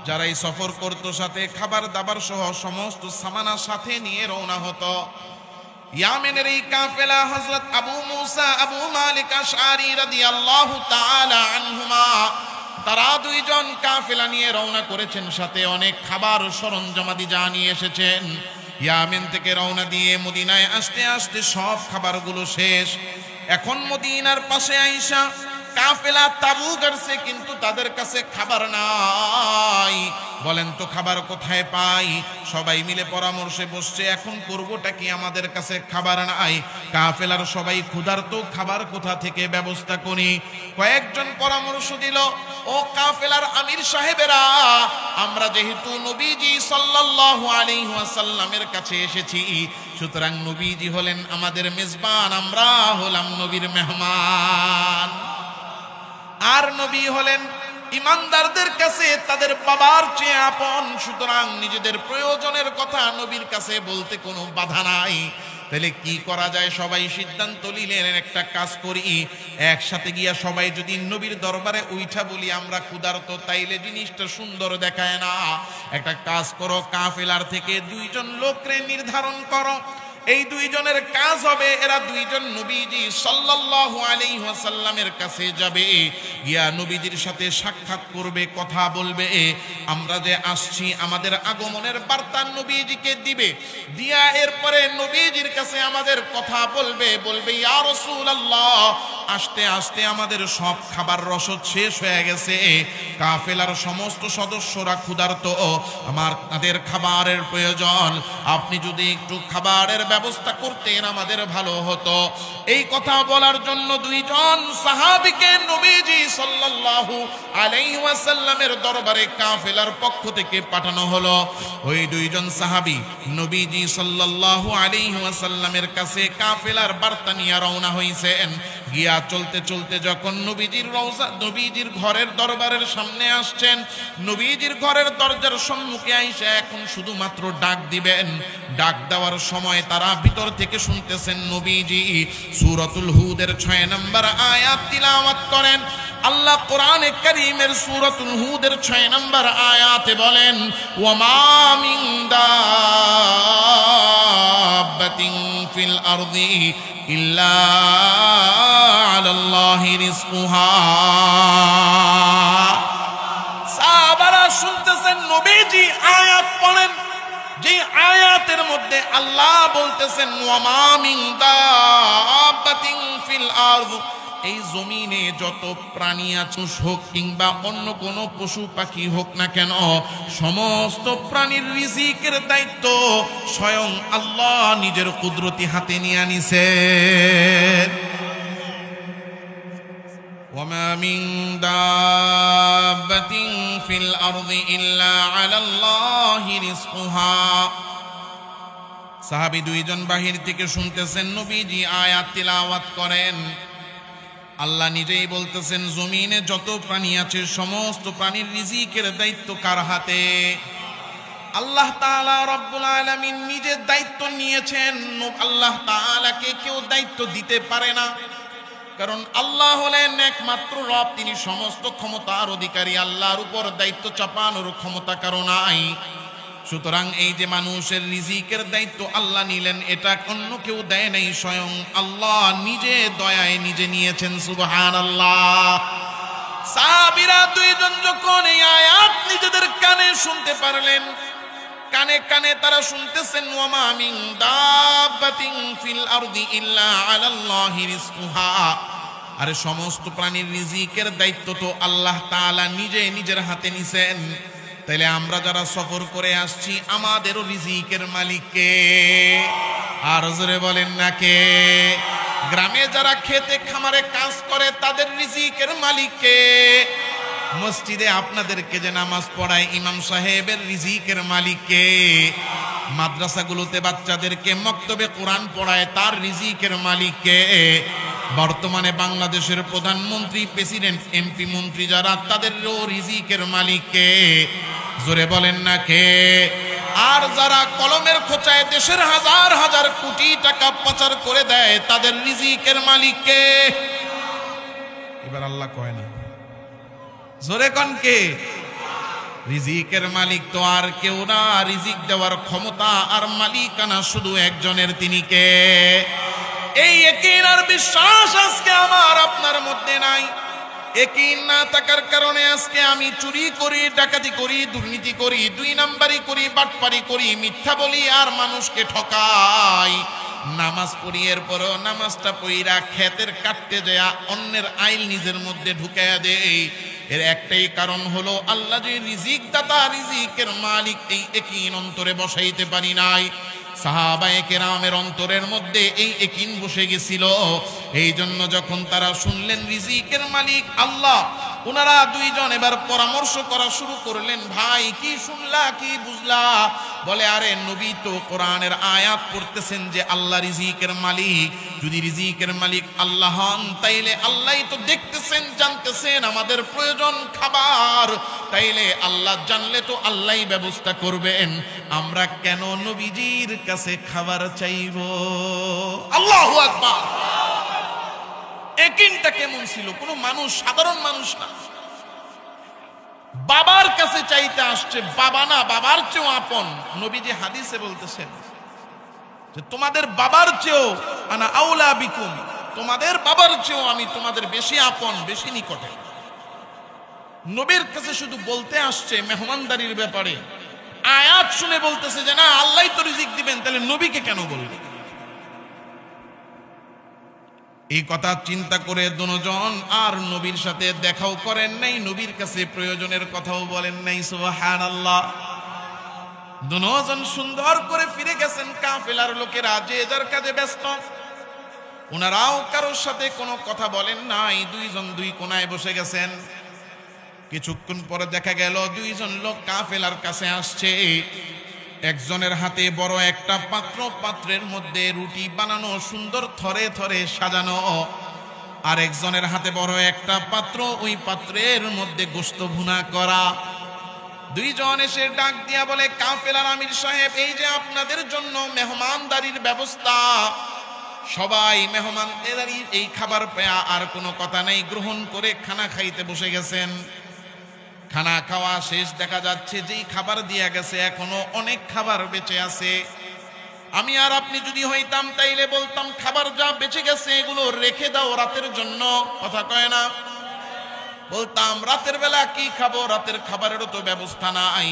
যারা এই সফর করতো সাথে খাবার দাবার সহ সমস্ত সামানা সাথে নিয়ে রওনা হতো। ইয়ামেনের এই কাফেলা হযরত আবু মুসা আবু মালিক আশআরী রাদিয়াল্লাহু তাআলা আনহুমা, তারা দুইজন কাফেলা নিয়ে রওনা করেছেন, সাথে অনেক খাবার সরঞ্জামাদি যা নিয়ে এসেছেন। ইয়ামেন থেকে রওনা দিয়ে মদিনায় আসতে আসতে সব খাবারগুলো শেষ। এখন মদিনার পাশে আইসা কাফেলা তাবু করছে, কিন্তু তাদের কাছে খাবার নাই। বলেন তো খাবার কোথায় পাই? সবাই মিলে পরামর্শে বসছে, এখন করবোটা কি, আমাদের কাছে খাবার নাই, কাফেলার সবাই ক্ষুধার্ত, খাবার কোথা থেকে ব্যবস্থা করি? কয়েকজন পরামর্শ দিল, ও কাফেলার আমির সাহেবেরা, আমরা যেহেতু নবীজি সাল্লাল্লাহু আলাইহি ওয়াসাল্লামের কাছে এসেছি, সুতরাং নবীজি হলেন আমাদের মেজবান, আমরা হলাম নবীর মেহমান। আর নবী হলেন ইমানদারদের কাছে তাদের বাবার চেয়ে আপন, সুতরাং নিজেদের প্রয়োজনের কথা নবীর কাছে বলতে কোনো বাধা নাই। তাহলে কি করা যায়? সবাই সিদ্ধান্ত নিলেন, একটা কাজ করি, একসাথে গিয়া সবাই যদি নবীর দরবারে উঠা বলি আমরা ক্ষুধার্ত, তাইলে জিনিসটা সুন্দর দেখায় না। একটা কাজ করো, কাফেলার থেকে 2 জন লোকরে নির্ধারণ করো, এই 2 জনের কাজ হবে, এরা 2 জন নবীজি সাল্লাল্লাহু আলাইহি ওয়াসাল্লামের কাছে যাবে, গিয়া নবীজির সাথে সাক্ষাৎ করবে, কথা বলবে, আমরা যে আসছি আমাদের আগমনের বার্তা নবীজিকে দিবে, দিয়া এরপরে নবীজির কাছে আমাদের কথা বলবে, বলবে ইয়া রাসূলুল্লাহ, আস্তে আস্তে আমাদের সব খাবার রসদ শেষ হয়ে গেছে, কাফেলার সমস্ত সদস্যরা ক্ষুধার্ত, তাদের খাবারের প্রয়োজন, আপনি যদি একটু খাবারের ব্যবস্থা করতেন আমাদের ভালো হতো। এই কথা বলার জন্য 2 জন সাহাবীকে নবীজি সাল্লাল্লাহু আলাইহি ওয়াসাল্লামের দরবারে কাফেলার পক্ষ থেকে পাঠানো হলো। ওই 2 জন সাহাবী নবীজি সাল্লাল্লাহু আলাইহি ওয়াসাল্লামের কাছে কাফেলার বার্তা নিয়ে রওনা হইছেন। গিয়া চলতে চলতে যখন নবীজির রওজা, নবীজির ঘরের দরবারের সামনে আসছেন, নবীজির ঘরের দরজার সম্মুখে আইসা এখন শুধুমাত্র ডাক দিবেন। ডাক দেওয়ার সময় তারা ভিতর থেকে শুনতেছেন নবীজি সূরাতুল হুদের 6 নম্বর আয়াত তিলাওয়াত করেন। আল্লাহ কোরআনে কারীমের সূরাতুল হুদের 6 নম্বর আয়াতে বলেন, ওয়ামা মিন দাব্বাতিন ফিল আরদি ইল্লা আলাল্লাহি রিজকুহা। সাহাবারা শুনতেছেন নবীজি আয়াত পড়েন, যে আয়াতের মধ্যে আল্লাহ বলতেছেন ওয়ামা মিন দাব্বাতিন ফিল আরদ, এই জমিনে যত প্রাণী আছে হোক কিংবা অন্য কোনো পশু পাখি হোক না কেন, সমস্ত প্রাণীর রিজিকের দায়িত্ব স্বয়ং আল্লাহ নিজের কুদরতি হাতে নিয়ে নিছেন। ওয়ামা মিন দাব্বাতিন ফিল আরদি ইল্লা আলাল্লাহি রিজকুহা। সাহাবী 2 জন বাহির থেকে শুনতেছেন নবীজি আয়াত তিলাওয়াত করেন। আল্লাহ নিজেই বলতেছেন জমিনে যত প্রাণী আছে সমস্ত প্রাণীর রিজিকের দায়িত্ব কার হাতে? আল্লাহ তাআলা রব্বুল আলামিন নিজে দায়িত্ব নিয়েছেন। আল্লাহ তাআলাকে কেউ দায়িত্ব দিতে পারে না, কারণ আল্লাহ হলেন একমাত্র রব, তিনি সমস্ত ক্ষমতার অধিকারী, আল্লাহর উপর দায়িত্ব চাপানোর ক্ষমতা কারো নাই। সুতরাং এই যে মানুষের রিজিকের দায়িত্ব আল্লাহ নিলেন, এটা অন্য কেউ দেয় নাই, স্বয়ং আল্লাহ নিজে দয়ায় নিজে নিয়েছেন। সুবহানাল্লাহ। সাহাবীরা 2 জন যখন এই আয়াত নিজেদের কানে শুনতে পারলেন, কানে কানে তারা শুনতেছেন ওয়ামা মিন দাব্বাতিন ফিল আরদি ইল্লা আলাল্লাহি রিজকুহা। আরে সমস্ত প্রাণীর রিজিকের দায়িত্ব তো আল্লাহ তাআলা নিজে নিজের হাতে নিছেন। তাইলে আমরা যারা সফর করে আসছি আমাদেরও রিজিকের মালিক কে? আর জোরে বলেন না কে? গ্রামে যারা খেতে খামারে কাজ করে তাদের রিজিকের মালিক কে? মসজিদে আপনাদেরকে যে নামাজ পড়ায় ইমাম সাহেবের রিজিকের মালিক কে? মাদ্রাসাগুলোতে বাচ্চাদেরকে মক্তবে কোরআন পড়ায় তার রিজিকের মালিক কে? বর্তমানে বাংলাদেশের প্রধানমন্ত্রী, প্রেসিডেন্ট, এমপি, মন্ত্রী যারা তাদেরও রিজিকের মালিক কে? জোরে বলেন না কে? আর যারা কলমের খোঁচায় দেশের হাজার হাজার কোটি টাকা পাচার করে দেয় তাদের রিজিকের মালিক কে? এবার আল্লাহ কয় না, জোরে কোন কে? রিজিকের মালিক তো আর কেউ না, রিজিক দেওয়ার ক্ষমতা আর মালিকানা শুধু একজনের, তিনি কে? এই ইয়াকিন আর বিশ্বাস আজকে আমার আপনার মধ্যে নাই। ইয়াকিন না থাকার কারণে আজকে আমি চুরি করি, ডাকাতি করি, দুর্নীতি করি, দুই নাম্বারি করি, বাটপারি করি, মিথ্যা বলি আর মানুষকে ঠকাই। নামাজ পড়ি, এরপরও নামাজটা পড়িরা ক্ষেতের কাটতে যায় অন্যের আইল নিজের মধ্যে ঢুকাইয়া দেই। এর একটাই কারণ হলো আল্লাহ যে রিজিক দাতা, রিজিকের মালিক, এই ইয়াকিন অন্তরে বসাইতে পারি নাই। সাহাবায়ে কেরামের অন্তরের মধ্যে এই ইয়াকিন বসে গেছিল। এই জন্য যখন তারা শুনলেন রিজিকের মালিক আল্লাহ, ওনারা দুইজন এবার পরামর্শ করা শুরু করলেন, ভাই কি শুনলা, কি বুঝলা? বলে, আরে নবী তো কোরআনের আয়াত পড়তেছেন যে আল্লাহ রিজিকের মালিক। যদি রিজিকের মালিক আল্লাহ হন তাইলে আল্লাহই তো দেখতেছেন, জানতেছেন আমাদের প্রয়োজন খাবার, তাইলে আল্লাহ জানলে তো আল্লাহই ব্যবস্থা করবেন। আমরা কেন নবীজির কাছে খাবার চাইব? আল্লাহু আকবার! ইয়াকিনটা কেমন ছিল? কোন মানুষ, সাধারণ মানুষ না, বাবার কাছে চাইতে আসছে। বাবা না, বাবার চেয়েও আপন। নবীজি হাদিসে বলতেছেন যে তোমাদের বাবার চেয়েও আনা আউলা বিকুম, তোমাদের বাবার চেয়েও আমি তোমাদের বেশি আপন, বেশি নিকটে। নবীর কাছে শুধু বলতে আসছে মেহমানদারির ব্যাপারে। আয়াত শুনে বলতেছে যে না, আল্লাহই তো রিজিক দিবেন, তাহলে নবীকে কেন বলবে? এই কথা চিন্তা করে দুজন আর নবীর সাথে দেখাও করেন নাই, নবীর কাছে প্রয়োজনের কথাও বলেন নাই। সুবহানাল্লাহ! দুজন সুন্দর করে ফিরে গেছেন। কাফেলার লোকেরা যে যার কাজে ব্যস্ত, ওনারাও কারোর সাথে কোনো কথা বলেন নাই। দুইজন দুই কোনায় বসে গেছেন। কিছুক্ষণ পরে দেখা গেল দুইজন লোক কাফেলার কাছে আসছে। একজনের হাতে বড় একটা পাত্র, পাত্রের মধ্যে রুটি বানানো, সুন্দর থরে থরে সাজানো। আর একজনের হাতে বড় একটা পাত্র, ওই পাত্রের মধ্যে গোশত ভুনা করা। দুইজন এসে ডাক দিয়া বলে, কাফেলার আমির সাহেব, এই যে আপনাদের জন্য মেহমানদারির ব্যবস্থা। সবাই মেহমানদারির এই খাবার পেয়া আর কোনো কথা নাই, গ্রহণ করে খানা খাইতে বসে গেছেন। খানা খাওয়া শেষ, দেখা যাচ্ছে যেই খাবার দিয়া গেছে এখনো অনেক খাবার বেঁচে আছে। আমি আর আপনি যদি হইতাম তাইলে বলতাম, খাবার যা বেঁচে গেছে এগুলো রেখে দাও রাতের জন্য। কথা কয় না? বলতাম রাতের বেলা কি খাবো, রাতের খাবারেরও তো ব্যবস্থা নাই।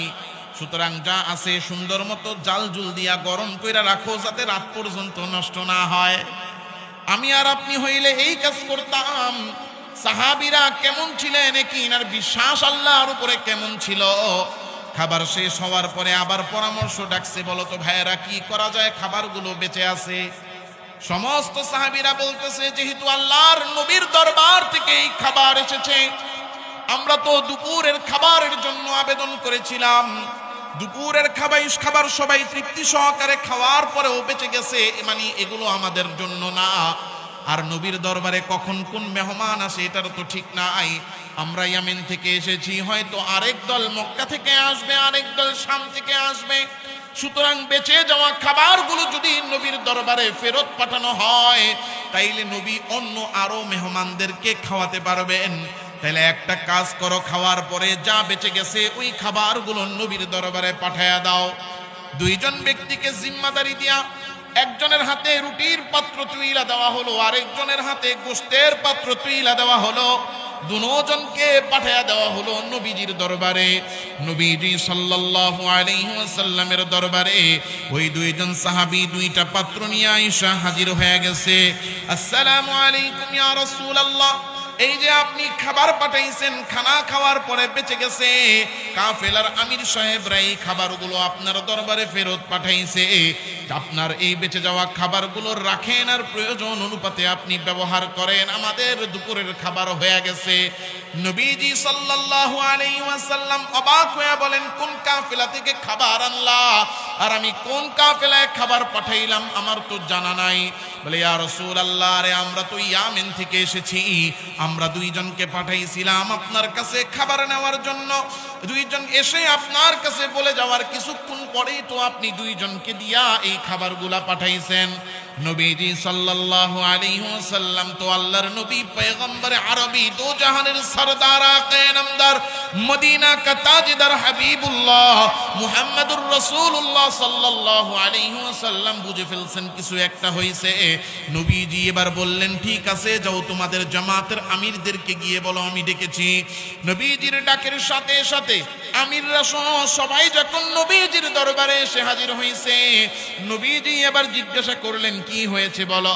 সুতরাং যা আছে সুন্দর মতো জাল জুল দিয়া গরম কইরা রাখো, যাতে রাত পর্যন্ত নষ্ট না হয়। আমি আর আপনি হইলে এই কাজ করতাম। সাহাবীরা কেমন ছিলেন, ইয়াকিন আর বিশ্বাস আল্লাহর উপরে কেমন ছিল। খাবার শেষ হওয়ার পরে আবার পরামর্শ ডাকছে, বলো তো ভাইয়েরা কি করা যায়, খাবারগুলো বেঁচে আছে। সমস্ত সাহাবীরা বলতেছে, যেহেতু আল্লাহর নবীর দরবার থেকে এই খাবার এসেছে, আমরা তো দুপুরের খাবারের জন্য আবেদন করেছিলাম। দুপুরের খাবার সবাই তৃপ্তি সহকারে খাওয়ার পরেও বেঁচে গেছে, মানে এগুলো আমাদের জন্য না। আর নবীর দরবারে কখন কোন মেহমান আসে এটার তো ঠিক নাই। আমরা ইয়ামেন থেকে এসেছি, হয়তো আরেক দল মক্কা থেকে আসবে, আরেক দল শাম থেকে আসবে। সুতরাং বেঁচে যাওয়া খাবারগুলো যদি নবীর দরবারে ফেরত পাঠানো হয়, তাইলে নবী অন্য আরো মেহমানদেরকে খাওয়াতে পারবেন। তাইলে একটা কাজ করো, খাওয়ার পরে যা বেঁচে গেছে ওই খাবারগুলো নবীর দরবারে পাঠায়া দাও। দুইজন ব্যক্তিকে জিম্মাদারি দিয়া একজনের হাতে রুটির পাত্র তুইলা দেওয়া হলো, আরেকজনের হাতে গোশতের পাত্র তুইলা দেওয়া হলো। দুজনকে পাঠিয়ে দেওয়া হলো নবীজির দরবারে। নবীজি সাল্লাল্লাহু আলাইহি ওয়াসাল্লামের দরবারে ওই দুইজন সাহাবী দুইটা পাত্র নিয়ে আয়েশা হাজির হয়ে গেছে। আসসালামু আলাইকুম ইয়া রাসূলুল্লাহ, এই যে আপনি খাবার পাঠাইছেন, খানা খাওয়ার পরে বেঁচে গেছে, কাফেলার আমির সাহেবরা এই খাবারগুলো আপনার দরবারে ফেরত পাঠাইছে। আপনার এই বেঁচে যাওয়া খাবারগুলো রাখেন আর প্রয়োজন অনুপাতে আপনি ব্যবহার করেন, আমাদের দুপুরের খাবার হয়ে গেছে। নবীজি সাল্লাল্লাহু আলাইহি ওয়াসাল্লাম অবাক হয়ে বলেন, কোন কাফেলা থেকে খাবার আনলা আর আমি কোন কাফেলায় খাবার পাঠাইলাম আমার তো জানা নাই। বলে, ইয়া রাসূলুল্লাহ, রে আমরা তো ইয়ামেন থেকে এসেছি, আমরা দুইজনকে পাঠাইছিলাম আপনার কাছে খাবার নেওয়ার জন্য। দুইজন এসে আপনার কাছে বলে যাওয়ার কিছুক্ষণ পরেই তো আপনি দুইজনকে দিয়া এই খাবারগুলা পাঠাইছেন। নবীজি সাল্লাল্লাহু আলাইহি ওয়াসাল্লাম তো আল্লাহর নবী, পয়গম্বর আরবি, দো জাহানের সরদার, আকায়ে নামদার, মদিনা কা তাজদার হাবিবুল্লাহ মুহাম্মাদুর রাসূলুল্লাহ সাল্লাল্লাহু আলাইহি ওয়াসাল্লাম বুঝে ফেলছেন কিছু একটা হইছে। নবীজি এবার বললেন, ঠিক আছে, যাও তোমাদের জামাতের আমিরদেরকে গিয়ে বলো আমি ডেকেছি। নবীজির ডাকের সাথে সাথে আমিররা সহ সবাই যখন নবীজির দরবারে এসে হাজির হইছে, নবীজি এবার জিজ্ঞাসা করলেন, কি হয়েছে বলো।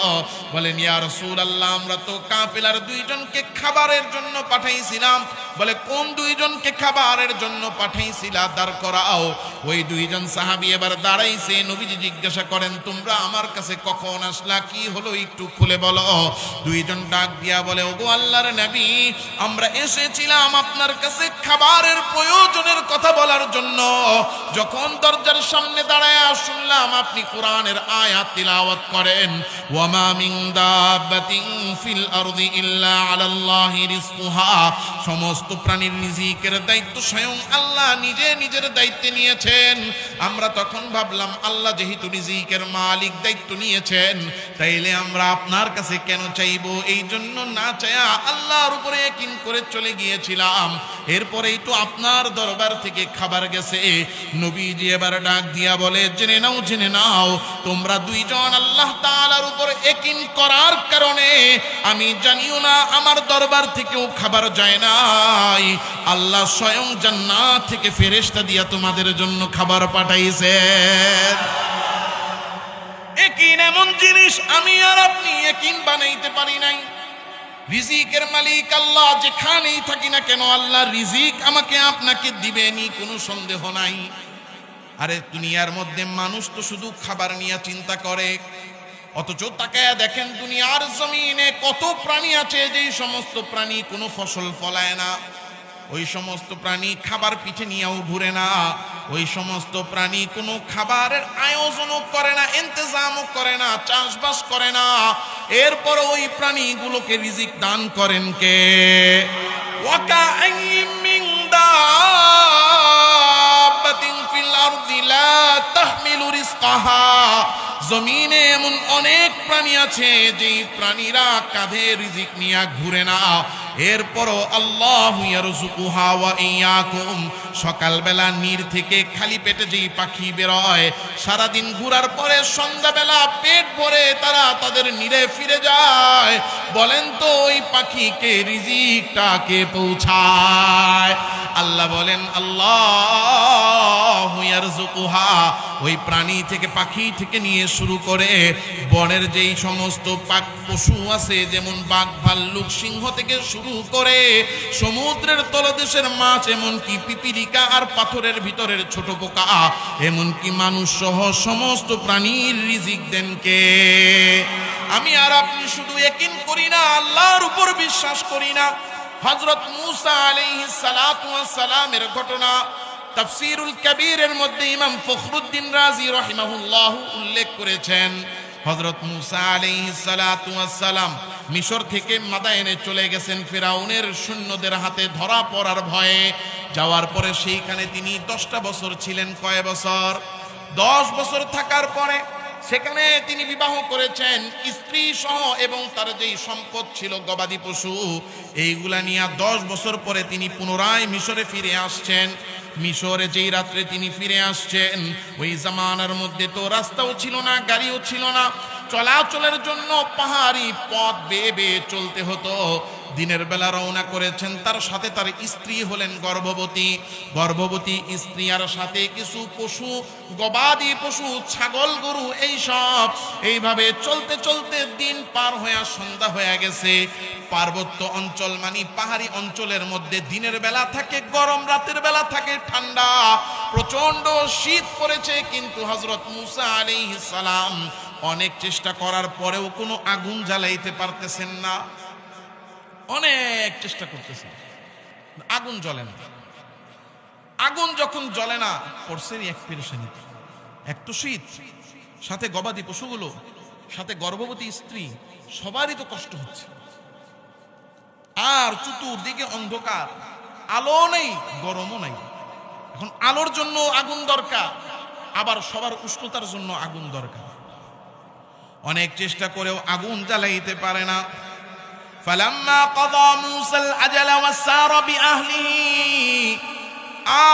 বলেন, ইয়া রাসূলুল্লাহ, আমরা তো কাফেলার দুইজনকে খাবারের জন্য পাঠাইছিলাম। বলে, কোন দুইজনকে খাবারের জন্য পাঠাইছিলা, দাঁড় করাও। ওই দুইজন সাহাবী এবার দাঁড়াইছে। নবীজি জিজ্ঞাসা করেন, তোমরা আমার কাছে কখন আসলা, কি হলো একটু খুলে বলো। দুইজন ডাক দিয়া বলে, ওগো আল্লাহর নবী, আমরা এসেছিলাম আপনার কাছে খাবারের প্রয়োজনের কথা বলার জন্য। যখন দরজার সামনে দাঁড়ায় শুনলাম আপনি কোরআনের আয়াত তিলাওয়াত করেন, ওয়ামা মিন দাব্বাতিন ফিল আরদি ইল্লা আলাল্লাহি রিজকুহা, সমস্ত প্রাণীর রিজিকের দায়িত্ব স্বয়ং আল্লাহ নিজে নিজের দায়িত্বে নিয়েছেন। আমরা তখন ভাবলাম, আল্লাহ যেহেতু রিজিকের মালিক, দায়িত্ব নিয়েছেন, তাইলে আমরা আপনার কাছে কেন চাইবো। এই জন্য না চায়া আল্লাহর উপরে ইয়াকিন করে চলে গিয়েছিলাম। এরপরেই তো আপনার দরবার থেকে খাবার গেছে। নবীজি এবার ডাক দিয়া বলে, জেনে নাও, জেনে নাও, তোমরা দুইজন আল্লাহ তাআলার উপর ইয়াকিন করার কারণে আমি জানিও না আমার দরবার থেকেও খাবার যায় নাই, আল্লাহ স্বয়ং জান্নাত থেকে ফেরেশতা দিয়া তোমাদের জন্য খাবার পাঠাইছেন। ইয়াকিন এমন জিনিস আমি আর আপনি ইয়াকিন বানাইতে পারি নাই। রিজিকের মালিক আল্লাহ, যেখানেই থাকি না কেন আল্লাহ রিজিক আমাকে আপনাকে দিবেনি, কোনো সন্দেহ নাই। আরে দুনিয়ার মধ্যে মানুষ তো শুধু খাবার নিয়ে চিন্তা করে, অথচ তাকায়া দেখেন দুনিয়ার জমিনে কত প্রাণী আছে যেই সমস্ত প্রাণী কোনো ফসল ফলায় না, ওই সমস্ত প্রাণী খাবার পিঠে নিয়েও ঘুরে না, ওই সমস্ত প্রাণী কোনো খাবারের আয়োজনও করে না, ইন্তজামও করে না, চাষবাস করে না। এরপর ওই প্রাণীগুলোকে রিজিক দান করেন কে? ওয়াকাআইয়িম মিন দাব্বাতিন ফিল আরদি লা তাহমিলু রিজকাহা, জমিনে এমন অনেক প্রাণী আছে যেই প্রাণীরা কাঁধে রিজিক নিয়ে ঘুরে না। এরপরও আল্লাহু ইয়ারযুকুহা ওয়া ইয়াকুম, সকালবেলা নীর থেকে খালি পেটে যেই পাখি বেরোয়, সারাদিন ঘুরার পরে সন্ধ্যাবেলা পেট ভরে তারা তাদের নীরে ফিরে যায়। বলেন তো ওই পাখিকে রিজিকটাকে পৌঁছায়? আল্লাহ বলেন, আল্লাহু ইয়ারযুকুহা, ওই প্রাণী থেকে, পাখি থেকে নিয়ে শুরু করে বনের যেই সমস্ত পশু আছে, যেমন বাঘ, ভাল্লুক, সিংহ থেকে শুরু করে সমুদ্রের তলদেশের মাছ, এমনকি পিপিলিকা আর পাথরের ভিতরের ছোট পোকা, এমনকি মানুষ সহ সমস্ত প্রাণীর রিজিক দেন কে? আমি আর আপনি শুধু ইয়াকিন করি না, আল্লাহর উপর বিশ্বাস করি না। হযরত মূসা আলাইহিস সালাতু ওয়াস সালামের ঘটনা তাফসীরুল কবীরের মধ্যে ইমাম ফখরুদ্দীন রাজি রাহিমাহুল্লাহ উল্লেখ করেছেন। হযরত মূসা আলাইহিস সালাতু ওয়াস সালাম মিশর থেকে মাদায়েনে চলে গেছেন ফিরাউনের সৈন্যদের হাতে ধরা পড়ার ভয়ে। যাওয়ার পরে সেইখানে তিনি 10টা বছর ছিলেন। কয় বছর? 10 বছর থাকার পরে সেখানে তিনি বিবাহ করেছেন স্ত্রী সহ, এবং তার যেই সম্পদ ছিল গবাদি পশু, এইগুলা নিয়ে 10 বছর পরে তিনি পুনরায় মিশরে ফিরে আসছেন। মিশরে যেই রাত্রে তিনি ফিরে আসছেন, ওই জামানার মধ্যে তো রাস্তাও ছিল না, গাড়িও ছিল না, চলাচলের জন্য পাহাড়ি পথ বেয়ে বেয়ে চলতে হতো। দিনের বেলা রওনা করেছেন, তার সাথে তার স্ত্রী হলেন গর্ভবতী। গর্ভবতী স্ত্রী আর সাথে কিছু পশু, গবাদি পশু, ছাগল গরু, এইসব। এইভাবে চলতে চলতে দিন পার হয়ে সন্ধ্যা হয়ে গেছে। পার্বত্য অঞ্চল মানে পাহাড়ি অঞ্চলের মধ্যে দিনের বেলা থাকে গরম, রাতের বেলা থাকে ঠান্ডা, প্রচন্ড শীত পড়েছে। কিন্তু হযরত মূসা আলাইহিস সালাম অনেক চেষ্টা করার পরেও কোনো আগুন জ্বালাইতে পারতেছেন না। অনেক চেষ্টা করতেছেন, আগুন জ্বলে না। আগুন যখন জ্বলে না, পড়ছেন এক পেরেশানি। এক তো শীত, সাথে গবাদি পশুগুলো, সাথে গর্ভবতী স্ত্রী, সবারই তো কষ্ট হচ্ছে। আর চতুর্দিকে অন্ধকার, আলো নেই, গরমও নাই। এখন আলোর জন্য আগুন দরকার, আবার সবার উষ্ণতার জন্য আগুন দরকার। অনেক চেষ্টা করেও আগুন জ্বালাইতে পারে না। ফালাম্মা কাদা মূসাল আজালা ওয়াসারা বিআহলিহি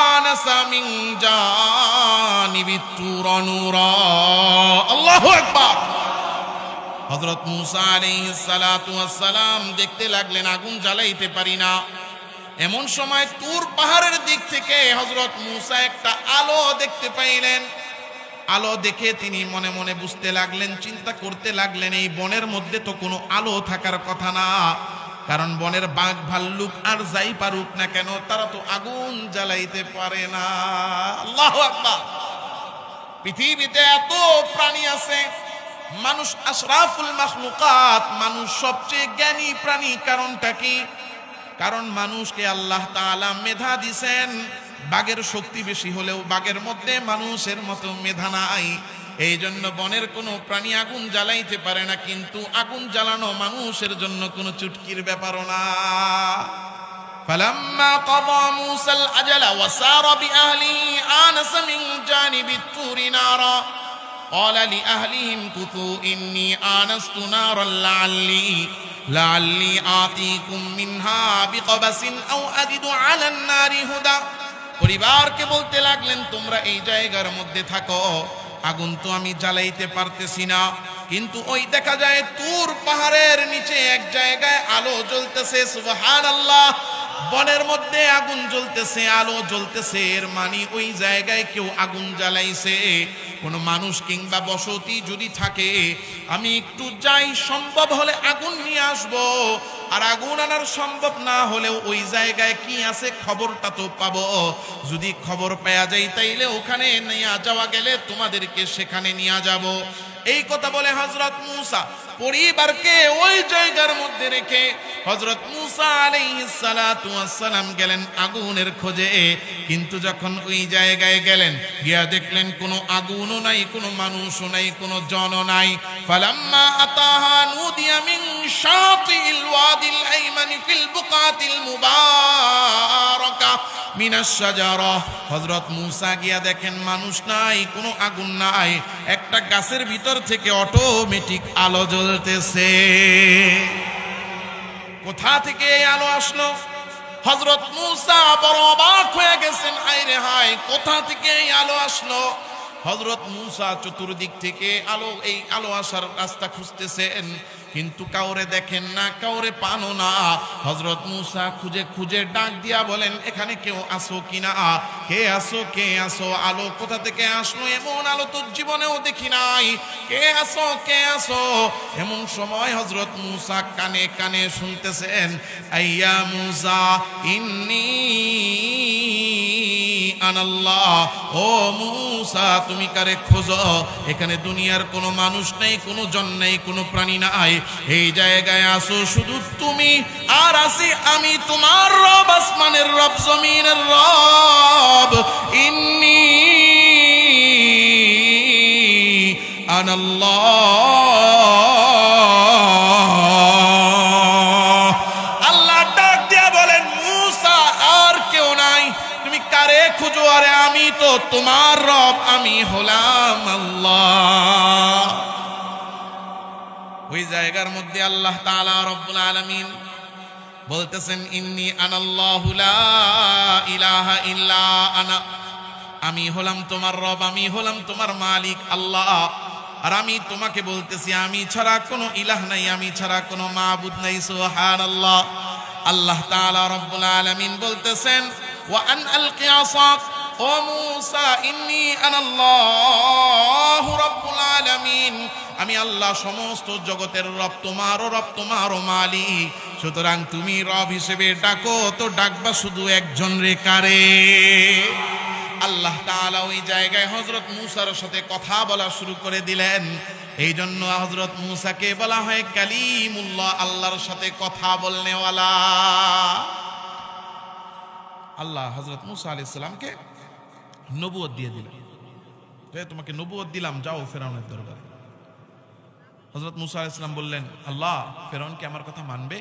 আনাসা মিন জানিবিত তুর নূরা। আল্লাহু আকবার। হযরত মূসা আলাইহিস সালাতু ওয়াস সালাম দেখতে লাগলেন আগুন জ্বালাইতে পারি না। এমন সময় তুর পাহাড়ের দিক থেকে হযরত মূসা একটা আলো দেখতে পাইলেন। আলো দেখে তিনি মনে মনে বুঝতে লাগলেন, চিন্তা করতে লাগলেন, এই বনের মধ্যে তো কোনো আলো থাকার কথা না, কারণ বনের বাঘ ভাল্লুক আর যাই পারুক না কেন, তারা তো আগুন জ্বালাইতে পারে না। আল্লাহু আকবার। পৃথিবীতে এত প্রাণী আছে, মানুষ আশরাফুল মাখলুকাত, মানুষ সবচেয়ে জ্ঞানী প্রাণী। কারণটা কি? কারণ মানুষকে আল্লাহ তাআলা মেধা দিয়েছেন। বাঘের শক্তি বেশি হলেও বাঘের মধ্যে মানুষের মতো মেধা নাই। এই জন্য বনের কোনো প্রাণী আগুন জ্বালাইতে পারে না, কিন্তু আগুন জ্বালানো মানুষের জন্য কোনো চুটকির ব্যাপারও না। ফালাম্মা কাদা মূসাল আজালা ওয়াসারা বিআহলিহি আনাসা মিন জানিবিত তুরি নারা قال لأهلهم كثوا إني آنست نارا لعلي آتيكم منها بقبس أو أجد على النار هدى। পরিবারকে বলতে লাগলেন, তোমরা এই জায়গার মধ্যে থাকো, আগুন তো আমি জ্বালাইতে পারতেছি না, কিন্তু ওই দেখা যায় তুর পাহাড়ের নিচে এক জায়গায় আলো জ্বলতেছে। সুবহানাল্লাহ। বনের মধ্যে আগুন জ্বলতেছে, আলো জ্বলতেছে, এর মানে ওই জায়গায় কেউ আগুন জ্বালাইছে। কোনো মানুষ কিংবা বসতি যদি থাকে, আমি একটু যাই, সম্ভব হলে আগুন নিয়ে আসবো। আর আগুন আনার সম্ভব না হলেও ওই জায়গায় কি আছে খবরটা তো পাবো। যদি খবর পাওয়া যায় তাইলে ওখানে নিয়ে যাওয়া গেলে তোমাদেরকে সেখানে নিয়ে যাব। এই কথা বলে হযরত মূসা পরিবারকে ওই জায়গার মধ্যে রেখে হযরত মূসা আলাইহিস সালাতু ওয়াস সালাম গেলেন আগুনের খোঁজে। কিন্তু যখন ওই জায়গায় গেলেন, গিয়া দেখলেন কোনো আগুনও নাই, কোনো মানুষও নাই, কোনো জনও নাই। ফালাম্মা আতাহা নুদিয়া মিন শাতিল ওয়াদিল আইমানি ফিল বুকাতিল মুবারাকা মিনাশ শাজারা। হযরত মূসা গিয়া দেখেন মানুষ নাই, কোনো আগুন নাই, একটা গাছের ভিতর থেকে অটোমেটিক আলো জ্বলতেছে। কোথা থেকে এই আলো আসলো? হযরত মূসা বড় অবাক হয়ে গেছেন, হায়রে হায়, কোথা থেকে এই আলো আসলো? হযরত মূসা চতুর্দিক থেকে এই আলো আসার রাস্তা খুঁজতেছেন, কিন্তু কাউরে দেখেন না, কাউরে পানো না। হযরত মূসা খুঁজে খুঁজে ডাক দিয়া বলেন, এখানে কেউ আসো কিনা? কে আসো, কে আসো? আলো কোথা থেকে আসলো? এমন আলো তো জীবনেও দেখি নাই। কে আসো, কে আসো? এমন সময় হযরত মূসা কানে কানে শুনতেছেন, আইয়া মূসা ইন্নী আনাল্লাহ। ও মূসা, তুমি কারে খোঁজো? এখানে দুনিয়ার কোনো মানুষ নেই, কোনো জন নেই, কোনো প্রাণী নাই। এই জায়গায় আসো শুধু তুমি আর আছি আমি, তোমার রব, আসমানের রব, জমিনের রব। ইন্নী আনাল্লাহ। আল্লাহ ডাক দিয়া বলেন, মূসা আর কেউ নাই, তুমি কারে খুঁজো? আরে আমি তো তোমার রব, আমি হলাম আল্লাহ। ওই জায়গার মধ্যে আল্লাহ তাআলা রব্বুল আলামিন বলতেছেন, ইন্নী আনাল্লাহু লা ইলাহা ইল্লা আনা। আমি হলাম তোমার রব, আমি হলাম তোমার মালিক আল্লাহ। আর আমি তোমাকে বলতেছি, আমি ছাড়া কোনো ইলাহ নাই, আমি ছাড়া কোনো মাবুদ নাই। সুবহানাল্লাহ। আল্লাহ তাআলা রব্বুল আলামিন বলতেছেন ওয়া আন আলকি আসাক ও মূসা ইন্নী আনাল্লাহু রাব্বুল আলামিন, আমি আল্লাহ সমস্ত জগতের রব, তোমারও রব, তোমারও মালিক। সুতরাং তুমি রব হিসেবে ডাকো, তো ডাকবা শুধু একজন রে, কারে? আল্লাহ তাআলা ওই জায়গায় হযরত মূসার সাথে কথা বলা শুরু করে দিলেন। এই জন্য হযরত মূসাকে বলা হয় কালিমুল্লাহ, আল্লাহর সাথে কথা বলনেওয়ালা। আল্লাহ হযরত মূসা আলাইহিস সালামকে নবুয়ত দিয়ে দিলেন, তোমাকে নবুয়ত দিলাম, যাও ফেরাউনের দরবারে। হযরত মূসা আলাইহিস সালাম বললেন, আল্লাহ ফেরাউন কি আমার কথা মানবে?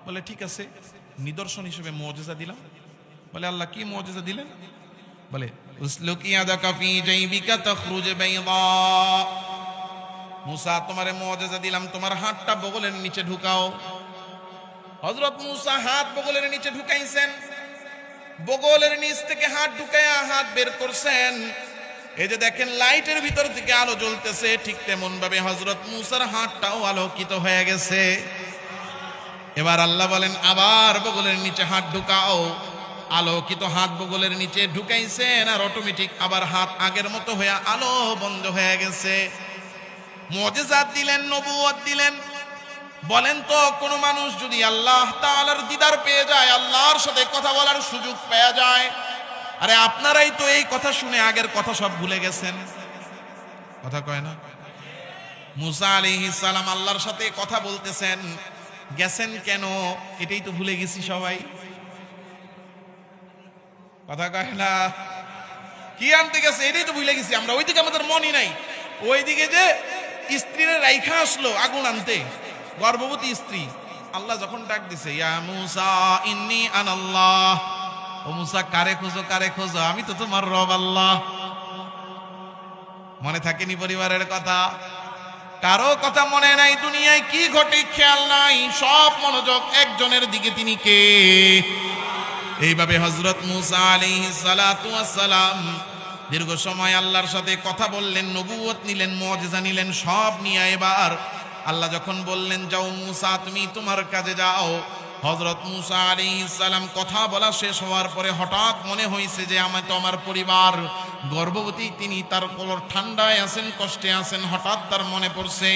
বলে ঠিক আছে, নিদর্শন হিসেবে মুজিজা দিলাম। বলে আল্লাহ কি মুজিজা দিলেন? বলে উসলুক ইয়াদাকা ফি জাইবিকা তাখরুজ বাইদা, মূসা তোমারে মুজিজা দিলাম, তোমার হাতটা বগলের নিচে ঢুকাও। হযরত মূসা হাত বগলের নিচে ঢুকাইছেন, বগলের নিচ থেকে হাত ঢুকায়া হাত বের করছেন। এই যে দেখেন লাইটের ভিতর থেকে আলো জ্বলতেছে, ঠিক তেমন ভাবে হযরত মূসার হাতটাও আলোকিত হয়ে গেছে। এবার আল্লাহ বলেন আবার বগলের নিচে হাত ঢুকাও। আলোকিত হাত বগলের নিচে ঢুকাইছেন, আর অটোমেটিক আবার হাত আগের মতো হয়ে আলো বন্ধ হয়ে গেছে। মুজিজাত দিলেন, নবুয়ত দিলেন। বলেন তো কোন মানুষ যদি আল্লাহ তাআলার দিদার পেয়ে যায়, আল্লাহর সাথে কথা বলার সুযোগ পেয়ে যায়, আরে আপনারাই তো এই কথা শুনে আগের কথা সব ভুলে গেছেন, কথা কয় না? মূসা আলাইহিস সালাম আল্লাহর সাথে কথা বলতেছেন, গেছেন কেন? এটাই তো ভুলে গেছি সবাই, কথা কয় না? কি আনতে গেছে এটাই তো ভুলে গেছি আমরা, ওইদিকে আমাদের মনই নাই। ওইদিকে যে স্ত্রীর রাইখা আসলো আগুন আনতে, গর্ভবতী স্ত্রী, আল্লাহ যখন ডাক দিছে ইয়া মূসা ইন্নী আনাল্লাহ, ও মূসা কারে খোঁজো, কারে খোঁজো, আমি তো তোমার রব আল্লাহ। মনে থাকেনি পরিবারের কথা? কারো কথা মনে নাই, দুনিয়ায় কি ঘটে খেয়াল নাই, সব মনোযোগ একজনের দিকে, তিনি কে? এইভাবে হযরত মূসা আলাইহিস সালাতু ওয়াস সালাম দীর্ঘ সময় আল্লাহর সাথে কথা বললেন, নবুয়ত নিলেন, মুজিজা নিলেন, সব নিয়ে এবার আল্লাহ যখন বললেন যাও মূসা তুমি তোমার কাজে যাও, হযরত মূসা আলাইহিস সালাম কথা বলা শেষ হওয়ার পরে হঠাৎ মনে হয়েছে যে আমি তো আমার পরিবার, গর্ভবতী তিনি, তার কোলের ঠান্ডায় আছেন, কষ্টে আছেন। হঠাৎ তার মনে পড়ছে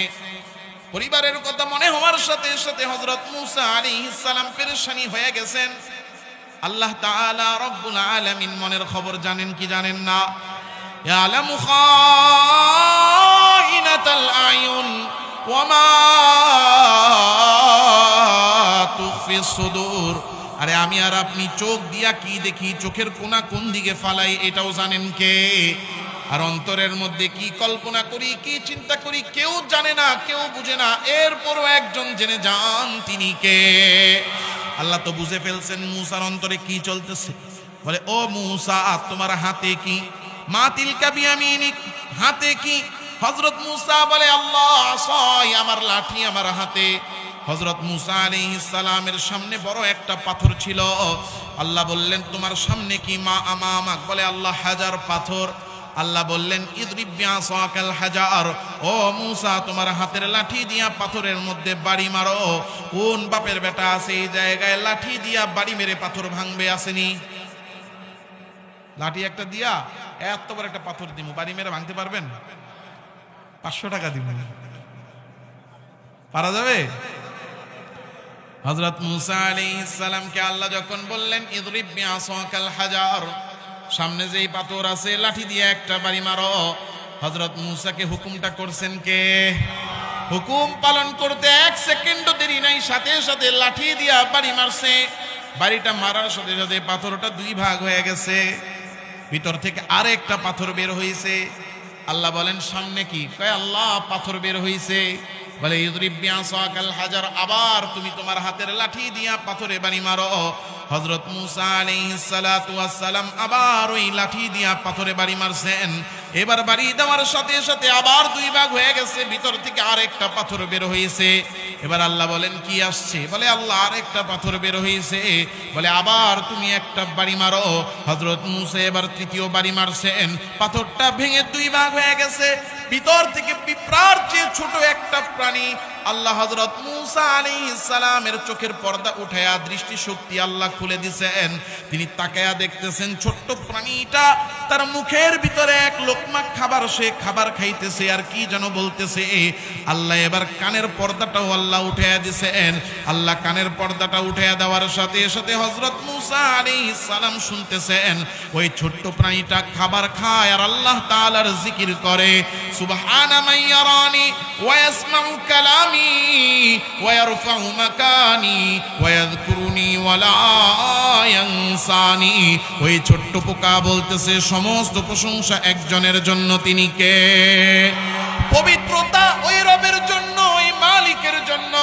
পরিবারের কথা। মনে হওয়ার সাথে সাথে হযরত মূসা আলাইহিস সালাম পেরেশানি হয়ে গেছেন। আল্লাহ তাআলা রব্বুল আলামিন মনের খবর জানেন কি জানেন না? ইয়ালামু খাইনাতাল আয়ুন ওয়া মা তুখফিস সুদূর। আরে আমি আর আপনি চোখ দিয়া কি দেখি, চোখের কোনা কোন দিকে ফালাই, এটাও জানেন কে? আর অন্তরের মধ্যে কি কল্পনা করি, কি চিন্তা করি, কেউ জানে না, কেউ বুঝে না। এরপরও একজন জেনে যান, তিনি কে? আল্লাহ তো বুঝে ফেলছেন মূসার অন্তরে কি চলতেছে। বলে ও মূসা তোমার হাতে কি? মা তিলকা বিয়ামিনিক, হাতে কি? হযরত মূসা বলে আল্লাহ আসাই, আমার লাঠি আমার হাতে। হযরত মূসা আলাইহিস সালামের সামনে বড় একটা পাথর ছিল। আল্লাহ বললেন তোমার সামনে কি? মা আমামাক, বলে আল্লাহ হাজার পাথর। আল্লাহ বললেন ইদরিব বিআসাকাল হাজার, ও মূসা তোমার হাতের লাঠি দিয়া পাথরের মধ্যে বাড়ি মারো। কোন বাপের বেটা আছে এই জায়গায় লাঠি দিয়া বাড়ি মেরে পাথর ভাঙবে? আসেনি? লাঠি একটা দিয়া এত বড় একটা পাথর দিমু, বাড়ি মেরে ভাঙতে পারবেন? 500 টাকা দিব, পারা যাবে? হযরত মূসা আলাইহিস সালামকে আল্লাহ যখন বললেন ইদরিব বিআসাকাল হাজার, সামনে যেই পাথর আছে লাঠি দিয়ে একটা বাড়ি মারো, হযরত মূসাকে হুকুমটা করছেন কে? হুকুম পালন করতে 1 সেকেন্ডও দেরি নাই, সাথে সাথে লাঠি দিয়া বাড়ি মারছে। বাড়িটা মারার সাথে সাথে পাথরটা 2 ভাগ হয়ে গেছে, ভিতর থেকে আরেকটা পাথর বের হয়েছে। আল্লাহ বলেন সামনে কি? কয় আল্লাহ পাথর বের হয়েছে। বলে ইদরিব বিআসাকাল হাজার, আবার তুমি তোমার হাতের লাঠি দিয়া পাথরে বাড়ি মারো। হযরত মূসা আলাইহিস সালাতু ওয়াস সালাম আবার ওই লাঠি দিয়া পাথরে বাড়ি মারছেন। এবার বাড়ি দেওয়ার সাথে সাথে আবার 2 ভাগ হয়ে গেছে, ভিতর থেকে আরেকটা পাথর বের হয়েছে। এবার আল্লাহ বলেন কি আসছে? বলে আল্লাহ আরেকটা পাথর বের হয়েছে। বলে আবার তুমি একটা বাড়ি মারো। হযরত মূসা এবার 3য় বাড়ি মারছেন, পাথরটা ভেঙে 2 ভাগ হয়ে গেছে। ভিতর থেকে পিঁপড়ার চেয়ে ছোট একটা প্রাণী আল্লাহ হযরত মূসা আলাইহিস সালামের চোখের পর্দা উঠায়া দৃষ্টি শক্তি আল্লাহ খুলে দিয়েছেন। তিনি তাকায়া দেখতেছেন ছোট্ট প্রাণীটা তার মুখের ভিতরে এক লোকমা খাবার, সে খাবার খাইতেছে আর কি যেন বলতেছে। আল্লাহ এবার কানের পর্দাটাও আল্লাহ উঠায়া দিয়েছেন। আল্লাহ কানের পর্দাটা উঠায়া দেওয়ার সাথে সাথে হযরত মূসা আলাইহিস সালাম শুনতেছেন ওই ছোট্ট প্রাণীটা খাবার খায় আর আল্লাহ তাআলার জিকির করে, সুবহানা মান ইয়ারানি ওয়া ইয়াসমাউ কালামি ওয়া ইয়ারফাউ মাকানি ওয়া ইয়াযকুরুনি ওয়া লা ইয়ানসানি। ওই ছোট্ট পোকা বলতেছে সমস্ত প্রশংসা একজনের জন্য, তিনি কে? পবিত্রতা ওই রবের জন্য, ওই মালিকের জন্য।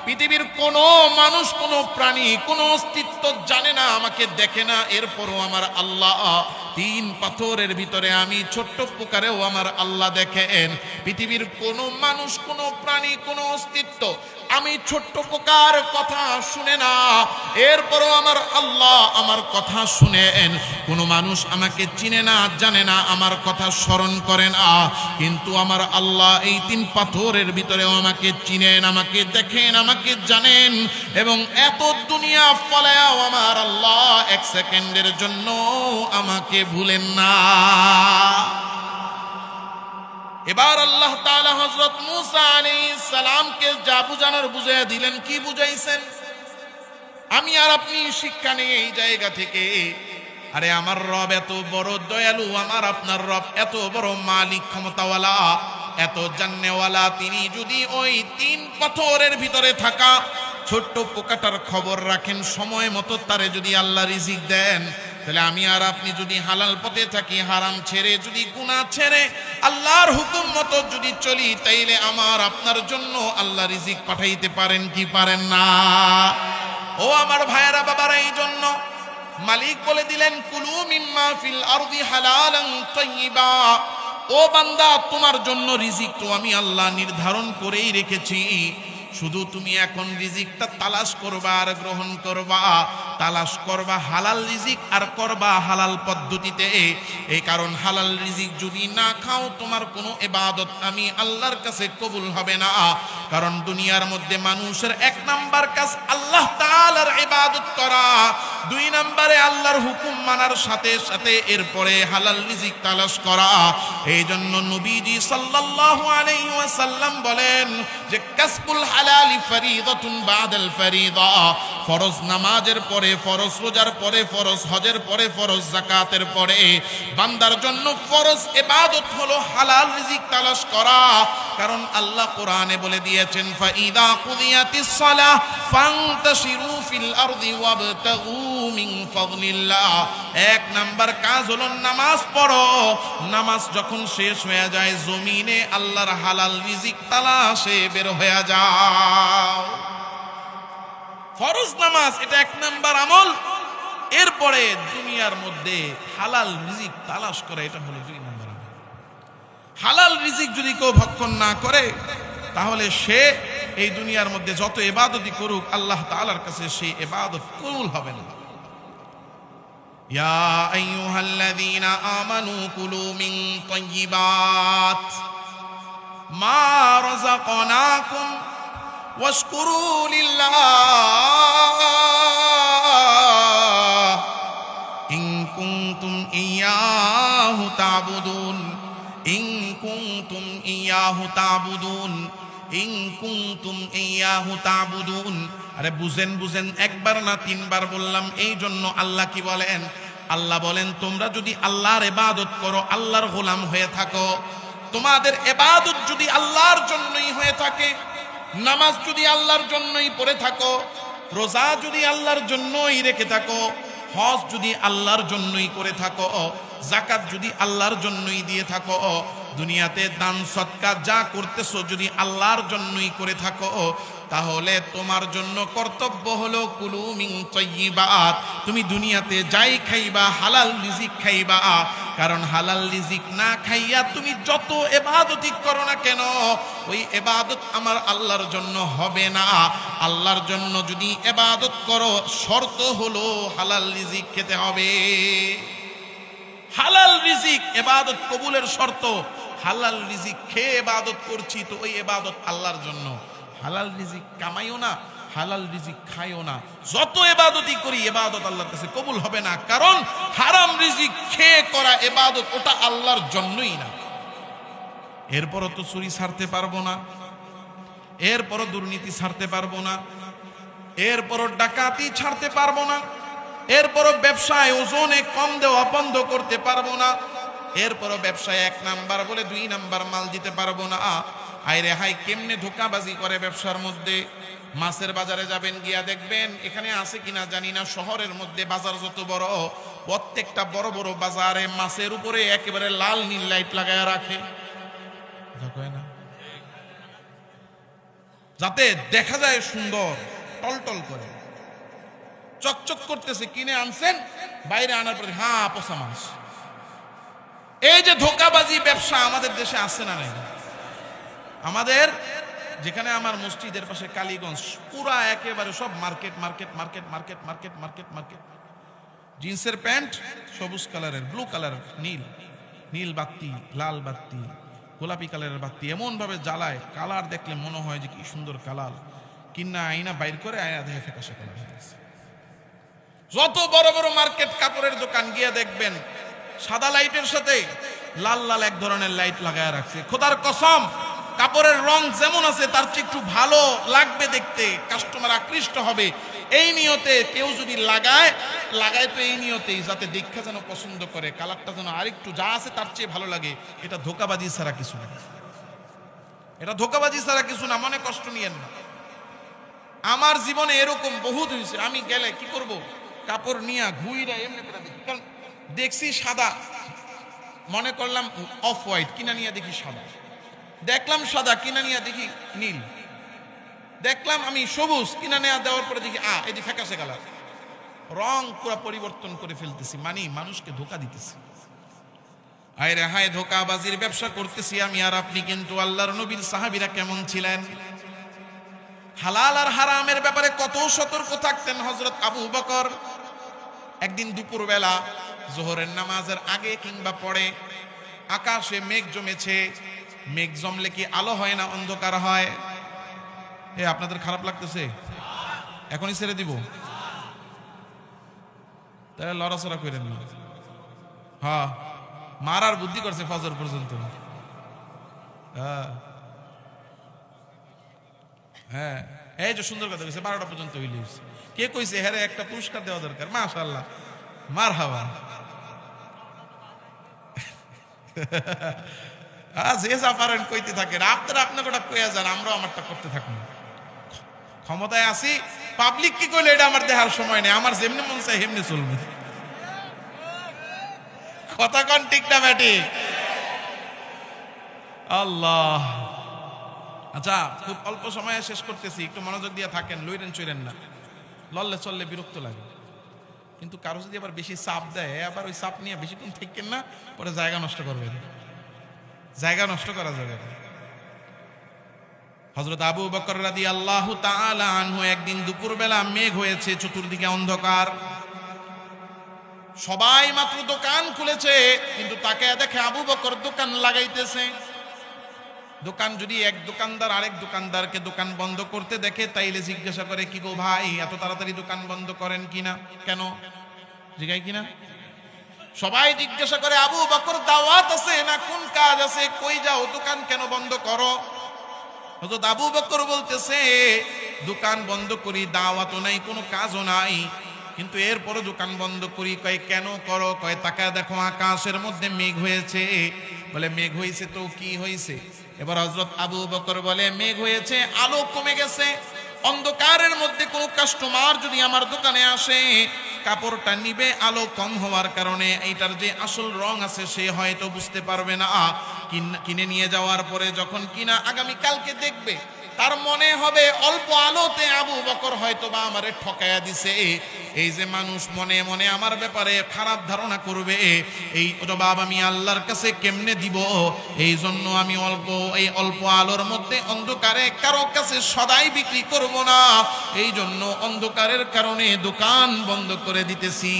পৃথিবীর কোনো মানুষ, কোনো প্রাণী, কোনো অস্তিত্ব জানে না, আমাকে দেখে না, এরপরও আমার আল্লাহ তিন পাথরের ভিতরে আমি ছোট্ট পোকারেও আমার আল্লাহ দেখেন। পৃথিবীর কোনো মানুষ, কোনো প্রাণী, কোনো অস্তিত্ব আমি ছোট্ট পোকার কথা শুনে না, এরপরও আমার আল্লাহ আমার কথা শুনেন। কোনো মানুষ আমাকে চিনে না, জানে না, আমার কথা স্মরণ করে না, কিন্তু আমার আল্লাহ এই তিন পাথরের ভিতরেও আমাকে চিনেন, আমাকে দেখেন, আমাকে জানেন। এবং এত দুনিয়া ফলায়াও আমার আল্লাহ এক সেকেন্ডের জন্য আমাকে ভুলেন না। এবার আল্লাহ তাআলা হযরত মূসা আলাইহিস সালামকে যা বুঝানোর বুঝাইয়া দিলেন। কি বুঝাইছেন? আমি আর আপনি শিক্ষা নেই এই জায়গা থেকে। আরে আমার রব এত বড় দয়ালু, আমার আপনার রব এত বড় মালিক, ক্ষমতাওয়ালা, এত জান্নেওয়ালা, তিনি যদি ওই তিন পাথরের ভিতরে থাকা ছোট্ট পোকাটার খবর রাখেন, সময় মতো তারে যদি আল্লাহ রিজিক দেন, তাহলে আমি আর আপনি যদি হালাল পথে থাকি, হারাম ছেড়ে যদি গুনাহ ছেড়ে আল্লাহর হুকুম মতো যদি চলি, তাইলে আমার আপনার জন্য আল্লাহ রিজিক পাঠাইতে পারেন কি পারেন না? ও আমার ভাইয়েরা, বাবারা, এই জন্য মালিক বলে দিলেন কুলু মিম্মা ফিল আরদি হালালান তাইয়্যিবা। ও বান্দা, তোমার জন্য রিজিক তো আমি আল্লাহ নির্ধারণ করেই রেখেছি, শুধু তুমি এখন রিজিকটা তালাশ করবা আর গ্রহণ করবা। তালাশ করবা হালাল রিজিক আর করবা হালাল পদ্ধতিতে। এই কারণ হালাল রিজিক যদি না খাও, তোমার কোনো ইবাদত আমি আল্লাহর কাছে কবুল হবে না। কারণ দুনিয়ার মধ্যে মানুষের এক নাম্বার কাজ আল্লাহ তাআলার ইবাদত করা, দুই নম্বরে আল্লাহর হুকুম মানার সাথে সাথে এরপরে হালাল রিজিক তালাশ করা। এই জন্য নবীজি সাল্লাল্লাহু আলাইহি ওয়াসাল্লাম বলেন যে কাসবুল হালালি ফরিদাতুন বাদাল ফরিদা। ফরজ নামাজের পরে, ফরজ রোজার পরে, ফরজ হজের পরে, ফরজ যাকাতের পরে বান্দার জন্য ফরজ ইবাদত হলো হালাল রিজিক তালাশ করা। কারণ আল্লাহ কোরআনে বলে দিয়েছেন ফাইদা কুদিয়াতিস সালাহ ফান্তাশিরু ফিল আরদি ওয়াবতাগু মিন ফাদলিল্লাহ। এক নাম্বার কাজ হলো নামাজ পড়ো। নামাজ যখন শেষ হয়ে যায়, জমিনে আল্লাহর হালাল রিজিক তালাশে বের হয়ে যাও। ফরজ নামাজ এটা এক নাম্বার আমল। এরপরে দুনিয়ার মধ্যে হালাল রিজিক তালাশ করে, এটা হলো দুই নাম্বার আমল। হালাল রিজিক যদি কেউ ভক্ষণ না করে, তাহলে সে এই দুনিয়ার মধ্যে যত ইবাদতই করুক, আল্লাহ তাআলার কাছে সেই ইবাদত কবুল হবে না। ইয়া আইয়ুহাল্লাযীনা আমানু কুলু মিন তাইয়্যিবাত মা রাযাকনাকুম ওয়াশকুরু লিল্লাহ ইন কুনতুম ইয়াহু তা'বুদুন ইন কুনতুম ইয়াহু তা'বুদুন ইন কুনতুম ইয়াহু তা'বুদুন। আরে বুঝেন বুঝেন, একবার না তিনবার বললাম। এই জন্য আল্লাহ কি বলেন? আল্লাহ বলেন তোমরা যদি আল্লাহর ইবাদত করো, আল্লাহর গোলাম হয়ে থাকো, তোমাদের ইবাদত যদি আল্লাহর জন্যই হয়ে থাকে, নামাজ যদি আল্লাহর জন্যই পড়ে থাকো, রোজা যদি আল্লাহর জন্যই রেখে থাকো, হজ যদি আল্লাহর জন্যই করে থাকো, যাকাত যদি আল্লাহর জন্যই দিয়ে থাকো, দুনিয়াতে দান সদকা যা করতেছো যদি আল্লাহর জন্যই করে থাকো, তাহলে তোমার জন্য কর্তব্য হলো কুলু মিন তাইয়্যিবাত। তুমি দুনিয়াতে যাই খাইবা হালাল রিজিক খাইবা। কারণ হালাল রিজিক না খাইয়া তুমি যত ইবাদতই করো না কেন, ওই ইবাদত আমার আল্লাহর জন্য হবে না। আল্লাহর জন্য যদি ইবাদত করো, শর্ত হলো হালাল রিজিক খেতে হবে। হালাল রিজিক ইবাদত কবুলের শর্ত। হালাল রিজিক খেয়ে ইবাদত করছি, তো ওই ইবাদত আল্লাহর জন্য। হালাল রিজিক কামাইও না, হালাল রিজিক খাইও না। যত ইবাদতই করি ইবাদত আল্লাহর কাছে কবুল হবে না, কারণ হারাম রিজিক খেয়ে করা ইবাদত ওটা আল্লাহর জন্যই না। এরপরও তো চুরি ছাড়তে পারবো না, এরপরও দুর্নীতি ছাড়তে পারবো না, এরপরও ডাকাতি ছাড়তে পারবো না, এরপরও ব্যবসায় ওজনে কম দেওয়া বন্ধ করতে পারবো না, এরপরও ব্যবসায় 1 নাম্বার বলে 2 নাম্বার মাল দিতে পারবো না। আয় রে হাই, কেমনে ধোঁকাবাজি করে ব্যবসার মধ্যে। মাছের বাজারে যাবেন, গিয়া দেখবেন এখানে আছে কিনা জানি না, শহরের মধ্যে বাজার যত বড়, প্রত্যেকটা বড় বড় বাজারে মাছের উপরে একেবারে লাল নীল লাইট লাগায় রাখে, না যাতে দেখা যায় সুন্দর টলটল করে চকচক করতেছে। কিনে আনছেন, বাইরে আনার পরে হ্যাঁ পচা মাছ। এই যে ধোঁকাবাজি ব্যবসা আমাদের দেশে আছে না নাই? আমাদের যেখানে আমার মসজিদের পাশে কালীগঞ্জ, পুরা একেবারে সব market market market market market market market. জিন্সের প্যান্ট সবুজ কালারের, ব্লু কালার, নীল নীল বাতি, লাল বাতি, গোলাপি কালারের বাতি, এমন ভাবে জ্বালায় কালার দেখলে মনে হয় যে কি সুন্দর কালার। কিনা আইনা বাইর করে আয়না দেখে ফেকাশে কালার হয়ে গেছে। যত বড় বড় মার্কেট কাপড়ের দোকান গিয়ে দেখবেন সাদা লাইটের সাথে লাল লাল এক ধরনের লাইট লাগায় রাখছে। খোদার কসম, কাপড়ের রং যেমন আছে তার চেয়ে একটু ভালো লাগবে দেখতে, কাস্টমার আকৃষ্ট হবে, এই নিয়তে কেউ যদি লাগায় তো এই নিয়তেই যাতে দেখা যেন পছন্দ করে, কালারটা যেন আরেকটু যা আছে তার চেয়ে ভালো লাগে। এটা ধোঁকাবাজি ছাড়া কিছু না, এটা ধোঁকাবাজি ছাড়া কিছু না, মনে কষ্ট নিয়েন না। আমার জীবনে এরকম বহুত হয়েছে, আমি গেলে কি করব, কাপড় নিয়ে ঘুইরা এমনি করে দেখি, কারণ দেখছি সাদা, মনে করলাম অফ হোয়াইট, কিনা নিয়ে দেখি সাদা, দেখলাম সাদা, কিনা নিয়ে দেখি নীল, দেখলাম আমি সবুজ, কিনা নেওয়া দেওয়ার পরে দেখি এটি ফ্যাকাশে কালার, রং পুরো পরিবর্তন করে ফেলতেছি, মানে মানুষকে ধোঁকা দিতেছি। আয় রে হায়, ধোঁকাবাজির ব্যবসা করতেছি আমি আর আপনি, কিন্তু আল্লাহর নবীর সাহাবীরা কেমন ছিলেন? হালাল আর হারামের ব্যাপারে কত সতর্ক থাকতেন হযরত আবু বকর। একদিন দুপুরবেলা যোহরের নামাজের আগে কিংবা পরে আকাশে মেঘ জমেছে। মেঘ জমলে কি আলো হয় না অন্ধকার হয়? আপনাদের খারাপ লাগতেছে? এখনই ছেড়ে দিব? তাহলে লড়াচড়া করেন না। হ্যাঁ, মারার বুদ্ধি করছে ফজর পর্যন্ত। হ্যাঁ, এই যে সুন্দর কথা কইছে, 12টা পর্যন্ত হইলে কে কইছে হ্যাঁ একটা পুরস্কার দেওয়া দরকার? মাশাআল্লাহ, মারহাবা। যে যা পারেন কইতে থাকেন, আপনারা আপনারটা কইয়া যান, আমরাও আমারটা করতে থাকুন। ক্ষমতায় আছি, পাবলিক কি কইলে এটা আমার দেখার সময় নেই, আমার যেমনি মন চাই হেমনি চলবে। কথা কন ঠিক না ব্যাটি? আল্লাহ। আচ্ছা, খুব অল্প সময়ে শেষ করতেছি, একটু মনোযোগ দিয়ে থাকেন, লইরেন চইরেন না, লড়লে চললে বিরক্ত লাগে। কিন্তু কারো যদি আবার বেশি চাপ দেয়, আবার ওই চাপ নিয়ে বেশিক্ষণ থাকেন না, পরে জায়গা নষ্ট করবেন, জায়গা নষ্ট করা যাবে। হযরত আবু বকর রাদিয়াল্লাহু তাআলা আনহু একদিন দুপুরবেলা মেঘ হয়েছে, চতুর্দিকে অন্ধকার, সবাই মাত্র দোকান খুলেছে, কিন্তু তাকে দেখে আবু বকর দোকান লাগাইতেছে। দোকান যদি এক দোকানদার আরেক দোকানদারকে দোকান বন্ধ করতে দেখে, তাইলে জিজ্ঞাসা করে, কি গো ভাই, এত তাড়াতাড়ি দোকান বন্ধ করেন কিনা? কেন জিজ্ঞাই কিনা? সবাই জিজ্ঞাসা করে, আবু বকর দাওয়াত আছে না কোন কাজ আছে, কই যাও, দোকান কেন বন্ধ করো? হযরত আবু বকর বলতেছে, দোকান বন্ধ করি, দাওয়াতও নাই, কোনো কাজও নাই, কিন্তু এরপরও দোকান বন্ধ করি। কয় কেন করো? কয় তাকায় দেখো আকাশের মধ্যে মেঘ হয়েছে। বলে মেঘ হয়েছে তো কি হয়েছে? এবার হযরত আবু বকর বলে, মেঘ হয়েছে, আলো কমে গেছে, অন্ধকারের মধ্যে কোনো কাস্টমার যদি আমার দোকানে আসে, কাপড়টা নিবে, আলো কম হওয়ার কারণে এইটার যে আসল রং আছে সে হয়তো বুঝতে পারবে না। কিনে নিয়ে যাওয়ার পরে যখন কিনা আগামী কালকে দেখবে, তার মনে হবে অল্প আলোতে আবু বকর হয়তো বা আমারে ঠকায়া দিছে। এই যে মানুষ মনে মনে আমার ব্যাপারে খারাপ ধারণা করবে, এই জবাব আমি আল্লাহর কাছে কেমনে দিব? এই জন্য আমি এই অল্প আলোর মধ্যে অন্ধকারে কারো কাছে সদাই বিক্রি করব না, এই জন্য অন্ধকারের কারণে দোকান বন্ধ করে দিতেছি।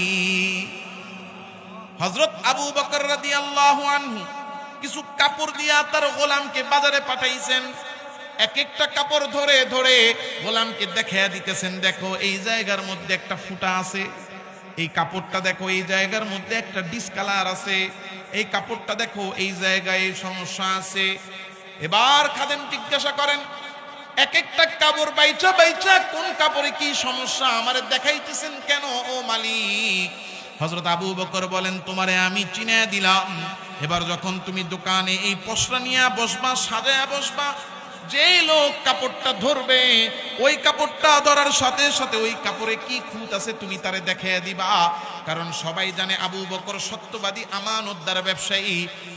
হযরত আবু বকর রাদিয়াল্লাহু আনহু কিছু কাপড় দিয়া তার গোলামকে বাজারে পাঠাইছেন। এক একটা কাপড় ধরে ধরে গোলামকে দেখাইয়া দিতেছেন, দেখো এই জায়গার মধ্যে একটা ফুটা আছে, এই কাপড়টা দেখো এই জায়গার মধ্যে একটা ডিসকালার আছে, এই কাপড়টা দেখো এই জায়গায় সমস্যা আছে। এবার খাদেম জিজ্ঞাসা করেন, এক একটা কাপড় বাইচা বাইচা কোন কাপড়ে কি সমস্যা আমারে দেখাইতেছেন কেন ও মালিক? হযরত আবু বকর বলেন, তোমারে আমি চিনে দিলাম, এবার যখন তুমি দোকানে এই পসরা নিয়ে বসবা, সাজায়া বসবা, যেই লোক কাপড়টা ধরবে ওই কাপড়টা ধরার সাথে সাথে ওই কাপড়ে কি খুঁত আছে তুমি তারে দেখাইয়া দিবা। কারণ সবাই জানে আবু বকর সত্যবাদী আমানতদার ব্যবসায়ী,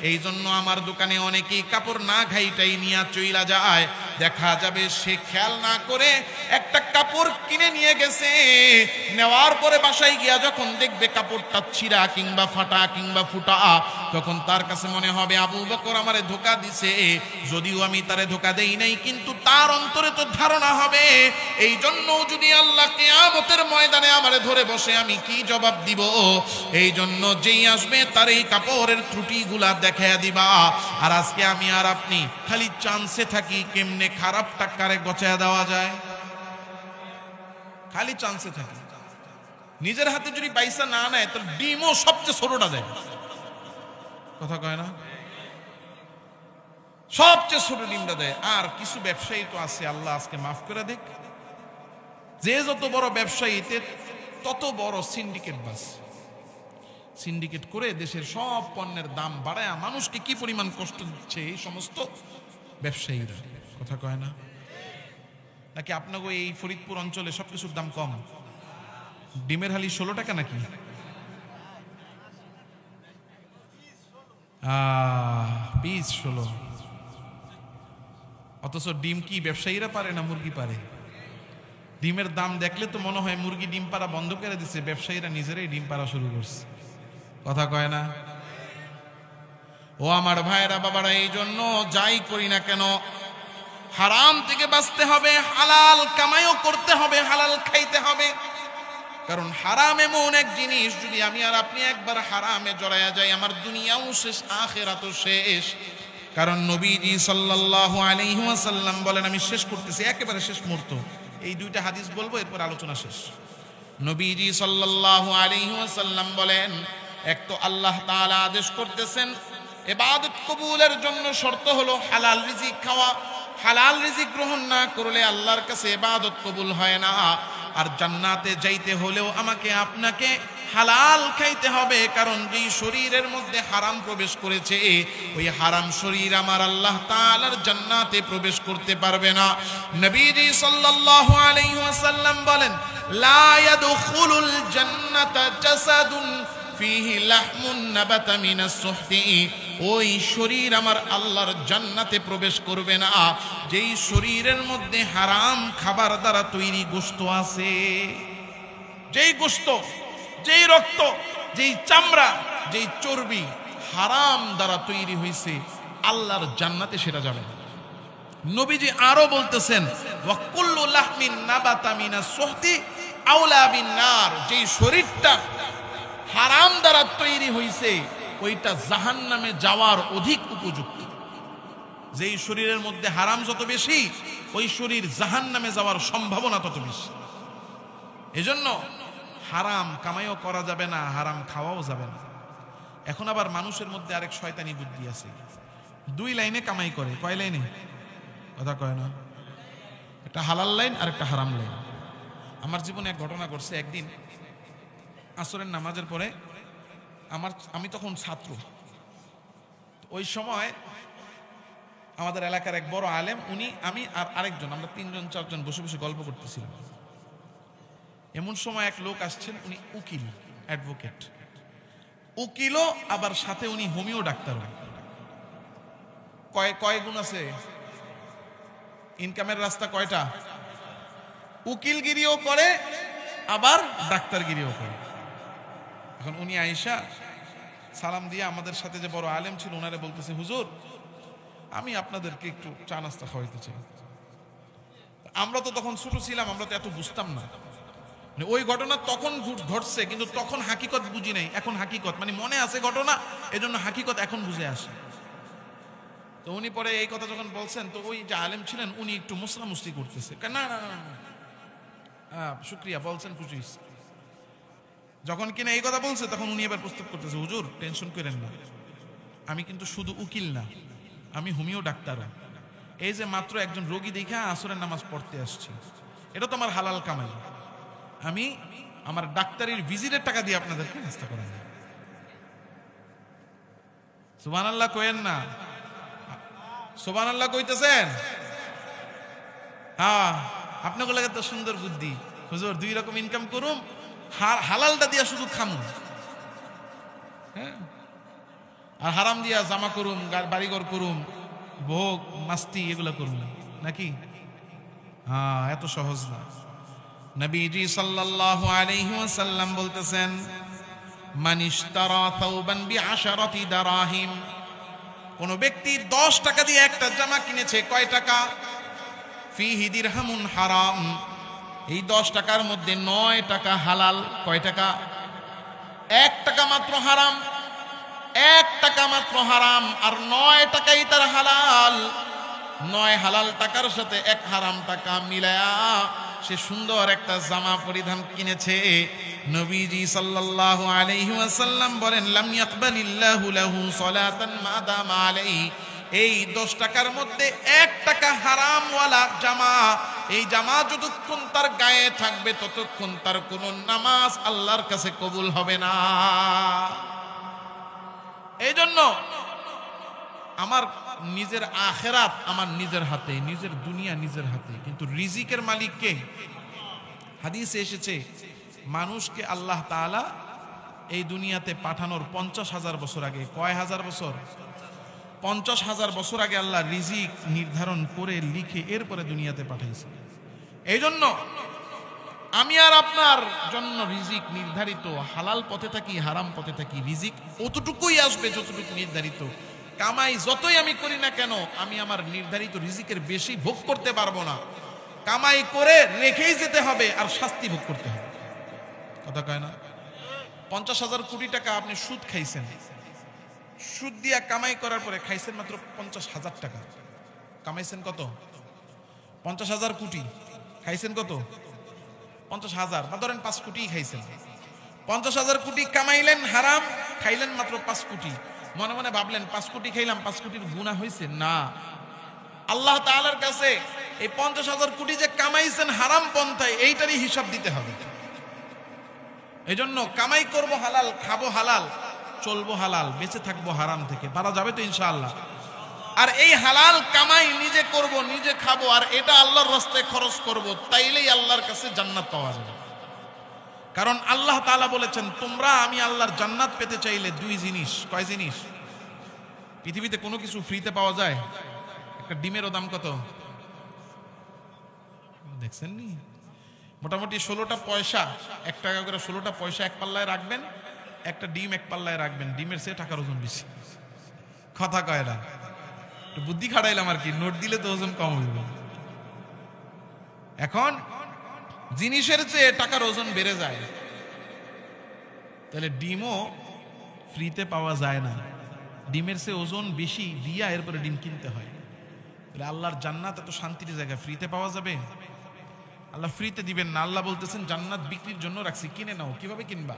এই জন্য আমার দোকানে অনেকেই কাপড় না ঘাইটাই নিয়ে চইলা যায়, দেখা যাবে সে খেয়াল না করে একটা কাপড় কিনে নিয়ে গেছে, নেওয়ার পরে বাসায় গিয়া যখন দেখবে কাপড়টা ছিঁড়া কিংবা ফাটা কিংবা ফুটা, তখন তার কাছে মনে হবে আবু বকর আমারে ধোঁকা দিছে, যদিও আমি তারে ধোঁকা দেই নাই, কিন্তু তার অন্তরে তো ধারণা হবে। এই জন্য যদি আল্লাহ কিয়ামতের ময়দানে আমারে ধরে বসে আমি কি জবাব দিব? এই জন্য যেই আসবে তার এই কাপড়ের ত্রুটিগুলা দেখাইয়া দিবা। আর আজকে আমি আর আপনি খালি চান্সে থাকি কেমনে খারাপ টাকারে গচায়া দেওয়া যায়, খালি চান্সে থাকি। নিজের হাতে যদি পয়সা না নেয় তাহলে ডিমও সবচেয়ে ছোটটা দেয়, কথা কয় না, সবচেয়ে ছোট ডিমটা দেয়। আর কিছু ব্যবসায়ী তো আছে, আল্লাহ আজকে মাফ করে দেখ, যে যত বড় ব্যবসায়ীতে তত বড় সিন্ডিকেট বাস, সিন্ডিকেট করে দেশের সব পণ্যের দাম বাড়ায় মানুষকে কি পরিমাণ কষ্ট দিচ্ছে এই সমস্ত ব্যবসায়ীরা, কথা কয় না। নাকি আপনাকে এই ফরিদপুর অঞ্চলে সবকিছুর দাম কম? ডিমের হালি 16 টাকা নাকি? পিস 16। অথচ ডিম কি ব্যবসায়ীরা পারে না মুরগি পারে? ডিমের দাম দেখলে তো মনে হয় মুরগি ডিম পাড়া বন্ধ করে দিচ্ছে, ব্যবসায়ীরা নিজেরাই ডিম পাড়া শুরু করছে, কথা কয় না। ও আমার ভাইরা বাবারা, এই জন্য যাই করি না কেন হারাম থেকে বাঁচতে হবে, হালাল কামাইও করতে হবে, হালাল খাইতে হবে। কারণ হারাম এমন এক জিনিস, যদি আমি আর আপনি একবার হারামে জড়ায়া যাই, আমার দুনিয়াও শেষ আখিরাতও শেষ। কারণ নবীজি সাল্লাল্লাহু আলাইহি ওয়াসাল্লাম বলেন, আমি শেষ করতেছি, একেবারে শেষ মুহূর্ত, এই দুইটা হাদিস বলবো, এরপর আলোচনা শেষ। নবীজি সাল্লাল্লাহু আলাইহি ওয়াসাল্লাম বলেন, এক তো আল্লাহ তাআলা আদেশ করতেছেন ইবাদত কবুলের জন্য শর্ত হলো হালাল রিজিক খাওয়া, হালাল রিজিক গ্রহণ না করলে আল্লাহর কাছে ইবাদত কবুল হয় না। আর জান্নাতে যাইতে হলেও আমাকে আপনাকে হালাল খাইতে হবে, কারণ যেই শরীরের মধ্যে হারাম প্রবেশ করেছে ওই হারাম শরীর আমার আল্লাহ তাআলার জান্নাতে প্রবেশ করতে পারবে না। নবীজি সাল্লাল্লাহু আলাইহি ওয়াসাল্লাম বলেন, লা ইয়াদখুলুল জান্নাতা জাসাদুন ফিহি লাহমুন নাবাতা মিনাস সুহতি, ওই শরীর আমার আল্লাহর জান্নাতে প্রবেশ করবে না যেই শরীরের মধ্যে হারাম খাবার দ্বারা তৈরি গোশত আছে। যেই গোশত, যেই রক্ত, যেই চামড়া, যেই চর্বি হারাম দ্বারা তৈরি হয়েছে, আল্লাহর জান্নাতে সেটা যাবে না। নবীজি আরো বলতেছেন, ওয়া কুল্লু লাহমিন নাবাতা মিনাস সুহতি আওলা বিন নার, যেই শরীরটা হারাম দ্বারা তৈরি হয়েছে ওইটা জাহান্নামে যাওয়ার অধিক উপযুক্ত। যেই শরীরের মধ্যে হারাম যত বেশি, ওই শরীর জাহান্নামে যাওয়ার সম্ভাবনা তত বেশি। এজন্য হারাম কামাইও করা যাবে না, হারাম খাওয়াও যাবে না। এখন আবার মানুষের মধ্যে আরেক শয়তানি বুদ্ধি আছে, 2 লাইনে কামাই করে। কয় লাইনে? কথা কয় না। একটা হালাল লাইন আর একটা হারাম লাইন। আমার জীবনে এক ঘটনা ঘটছে। একদিন আসরের নামাজের পরে আমি তখন ছাত্র, ওই সময় আমাদের এলাকার এক বড় আলেম, উনি, আমি আর আরেকজন, আমরা 3-4 জন বসে বসে গল্প করতেছিলাম। এমন সময় এক লোক আসছেন, উনি উকিল, অ্যাডভোকেট, উকিলও আবার সাথে উনি হোমিও ডাক্তার। কয় গুণ আছে, ইনকামের রাস্তা কয়টা? উকিলগিরিও করে আবার ডাক্তারগিরিও করে। এখন উনি আয়েশা সালাম দিয়ে আমাদের সাথে যে বড় আলেম ছিল ওনারে বলতেছে, হুজুর আমি আপনাদেরকে একটু চা নাস্তা খাওয়াইতে চাই। আমরা তো তখন ছোট ছিলাম, আমরা তো এত বুঝতাম না। ওই ঘটনা তখন ঘটছে, কিন্তু তখন হাকিকত বুঝি নাই। এখন হাকিকত মানে মনে আছে ঘটনা, এজন্য হাকিকত এখন বুঝে আসে। তো উনি পরে এই কথা যখন বলছেন, তো ওই যে আলেম ছিলেন উনি একটু মুসরামুসরি করতেছে, না না না শুক্রিয়া বলছেন, খুশি। যখন কিনা এই কথা বলছে তখন উনি এবার প্রস্তাব করতেছে, হুজুর টেনশন করেন না, আমি কিন্তু শুধু উকিল না, আমি হোমিও ডাক্তারও। এই যে মাত্র একজন রোগী দেখে আসরের নামাজ পড়তে আসছি, এটা তো আমার হালাল কামাই, আমি আমার ডাক্তারের ভিজিটের টাকা দিয়ে আপনাদেরকে নাস্তা করাই। সুবহানাল্লাহ কইেন না, সুবহানাল্লাহ কইতেছেন? হ্যাঁ, আপনাদের লাগে তো সুন্দর বুদ্ধি, হুজুর 2 রকম ইনকাম করুম, হালালটা দিয়া শুধু খামু, হ্যাঁ, আর হারাম দিয়া জামা করুম, বাড়িঘর করুম, ভোগ মাস্তি এগুলো করুম নাকি? হ্যাঁ, এত সহজ না। নবীজি সাল্লাল্লাহু আলাইহি ওয়াসাল্লাম বলতেছেন, মান ইশতারা থাওবান বিআশারাতি দারাহিম, কোন ব্যক্তি 10 টাকা দিয়ে একটা জামা কিনেছে, কয় টাকা? ফিহি দিরহামুন হারাম, এই 10 টাকার মধ্যে 9 টাকা হালাল, কয় টাকা? 1 টাকা মাত্র হারাম, 1 টাকা মাত্র হারাম, আর 9 টাকাই তার হালাল। 9 হালাল টাকার সাথে 1 হারাম টাকা মিলায়া সে সুন্দর একটা জামা পরিধান কিনেছে। নবীজি সাল্লাল্লাহু আলাইহি ওয়াসাল্লাম বলেন, লাম ইয়াকবালিল্লাহু লাহু সালাতান মা দামা আলাইহি, এই 10 টাকার মধ্যে 1 টাকা হারামওয়ালা জামা, এই জামা যতক্ষণ তার গায়ে থাকবে ততক্ষণ তার কোনো নামাজ আল্লাহর কাছে কবুল হবে না। এই জন্য আমার নিজের আখেরাত আমার নিজের হাতে, নিজের দুনিয়া নিজের হাতে, কিন্তু রিজিকের মালিক কে? হাদিসে এসেছে, মানুষকে আল্লাহ তাআলা এই দুনিয়াতে পাঠানোর 50,000 বছর আগে, কয় হাজার বছর? 50,000 বছর আগে আল্লাহ রিজিক নির্ধারণ করে লিখে এরপরে দুনিয়াতে পাঠাইছে। এই জন্য আমি আর আপনার জন্য রিজিক নির্ধারিত, হালাল পথে থাকি হারাম পথে থাকি, রিজিক অতটুকুই আসবে যতটুকু নির্ধারিত। কামাই যতই আমি করি না কেন, আমি আমার নির্ধারিত রিজিকের বেশি ভোগ করতে পারবো না। কামাই করে রেখেই যেতে হবে আর শাস্তি ভোগ করতে হবে, কথা কয় না? 50,000 কোটি টাকা আপনি সুদ খাইছেন, সুদ দিয়া কামাই করার পরে খাইছেন মাত্র 50,000 টাকা, কামাইছেন কত? 50,000 কোটি, খাইছেন কত? 50,000, বা ধরেন 5 কোটি খাইছেন। 50,000 কোটি কামাইলেন হারাম, খাইলেন মাত্র 5 কোটি। মনে মনে ভাবলেন 5 কোটি খাইলাম, 5 কোটির গুনাহ হয়েছে না। আল্লাহ তাআলার কাছে এই 50,000 কোটি যে কামাইছেন হারাম পন্থায়, এইটারই হিসাব দিতে হবে। এই জন্য কামাই করব হালাল, খাবো হালাল, চলবো হালাল, বেঁচে থাকবো হারাম থেকে। পারা যাবে তো ইনশাআল্লাহ? আর এই হালাল কামাই নিজে করব, নিজে খাবো, আর এটা আল্লাহর রাস্তায় খরচ করব, তাইলেই আল্লাহর কাছে জান্নাত পাওয়া যাবে। কারণ আল্লাহ তাআলা বলেছেন, তোমরা আমি আল্লাহর জান্নাত পেতে চাইলে 2 জিনিস। কয় জিনিস? পৃথিবীতে কোনো কিছু ফ্রিতে পাওয়া যায়? একটা ডিমেরও দাম কত দেখছেন নি? মোটামুটি 16টা পয়সা, 1 টাকা করে 16টা পয়সা এক পাল্লায় রাখবেন, একটা ডিম এক পাল্লায় রাখবেন, ডিমের চেয়ে টাকার ওজন বেশি। কথা কয় না? বুদ্ধি খাটাইলাম আর কি, নোট দিলে তো ওজন কম হইব। এখন জিনিসের চেয়ে টাকার ওজন বেড়ে যায়, তাহলে ডিমও ফ্রিতে পাওয়া যায় না, ডিমের চেয়ে ওজন বেশি দিয়া এরপরে ডিম কিনতে হয়। তাহলে আল্লাহর জান্নাত এত শান্তির জায়গা, ফ্রিতে পাওয়া যাবে? আল্লাহ ফ্রিতে দিবেন না, আল্লাহ বলতেছেন জান্নাত বিক্রির জন্য রাখছি, কিনে নাও। কিভাবে কিনবা?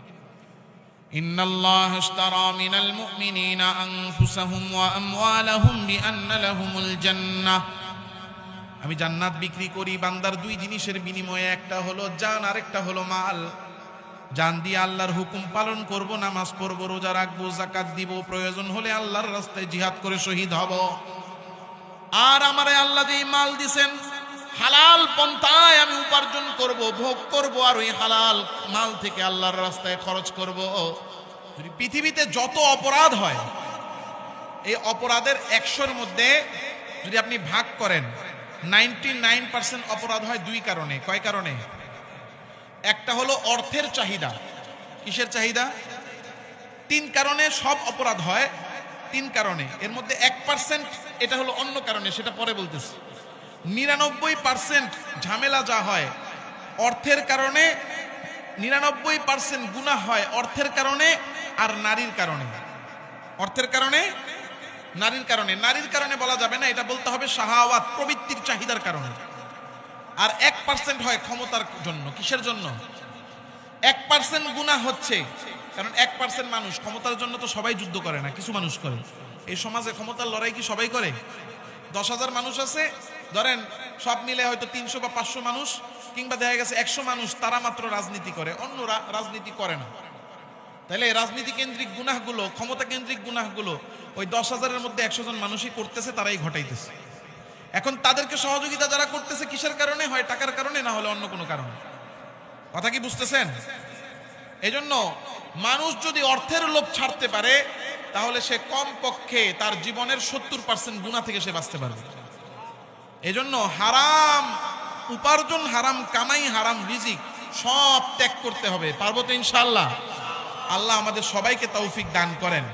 ইন্নাল্লাহ ইশতারা মিনাল মুমিনিনা আনফুসাহুম ওয়া আমওয়ালাহুম বিআন্না লাহুমুল জান্নাহ, আমি জান্নাত বিক্রি করি বান্দার 2 জিনিসের বিনিময়ে, একটা হলো জান আর একটা হলো মাল। জান দিয়ে আল্লাহর হুকুম পালন করব, নামাজ পড়ব, রোজা রাখবো, যাকাত দিব, প্রয়োজন হলে আল্লাহর রাস্তায় জিহাদ করে শহীদ হব। আর আমারে আল্লাহ যে মাল দিবেন হালাল পন্থায় আমি উপার্জন করব, ভোগ করব, আর ওই হালাল মাল থেকে আল্লাহর রাস্তায় খরচ করব। যদি পৃথিবীতে যত অপরাধ হয়, এই অপরাধের 100-র মধ্যে যদি আপনি ভাগ করেন, 99% অপরাধ হয় 2 কারণে। কয় কারণে? একটা হলো অর্থের চাহিদা। কিসের চাহিদা? 3 কারণে সব অপরাধ হয়, 3 কারণে। এর মধ্যে 1% এটা হলো অন্য কারণে, সেটা পরে বলতেছি। 99% ঝামেলা যা হয় অর্থের কারণে, 99% গুনাহ হয় অর্থের কারণে আর নারীর কারণে। অর্থের কারণে নারীর কারণে বলা যাবে না, এটা বলতে হবে শাহাওয়াত, প্রবৃত্তির চাহিদার কারণে। আর 1% হয় ক্ষমতার জন্য। কিসের জন্য? 1% গুনাহ হচ্ছে, কারণ 1% মানুষ ক্ষমতার জন্য তো সবাই যুদ্ধ করে না, কিছু মানুষ করে। এই সমাজে ক্ষমতার লড়াই কি সবাই করে? 10,000 মানুষ আছে ধরেন, সব মিলে হয়তো 300 বা 500 মানুষ, কিংবা দেখা গেছে 100 মানুষ, তারা মাত্র রাজনীতি করে, অন্যরা রাজনীতি করে না। তাহলে রাজনীতি কেন্দ্রিক গুনাহগুলো, ক্ষমতা কেন্দ্রিক গুনাহগুলো ওই 10,000-এর মধ্যে 100 জন মানুষই করতেছে, তারাই ঘটাইতেছে। এখন তাদেরকে সহযোগিতা যারা করতেছে কিসের কারণে? হয় টাকার কারণে, না হলে অন্য কোনো কারণে। কথা কি বুঝতেছেন? এজন্য মানুষ যদি অর্থের লোভ ছাড়তে পারে, তাহলে সে কম পক্ষে তার জীবনের 70% গুনাহ থেকে সে বাঁচতে পারবে। এজন্য হারাম উপার্জন, হারাম কামাই, হারাম রিজিক সব ত্যাগ করতে হবে। পারবো তো ইনশাআল্লাহ? আল্লাহ আমাদের সবাইকে তৌফিক দান করেন।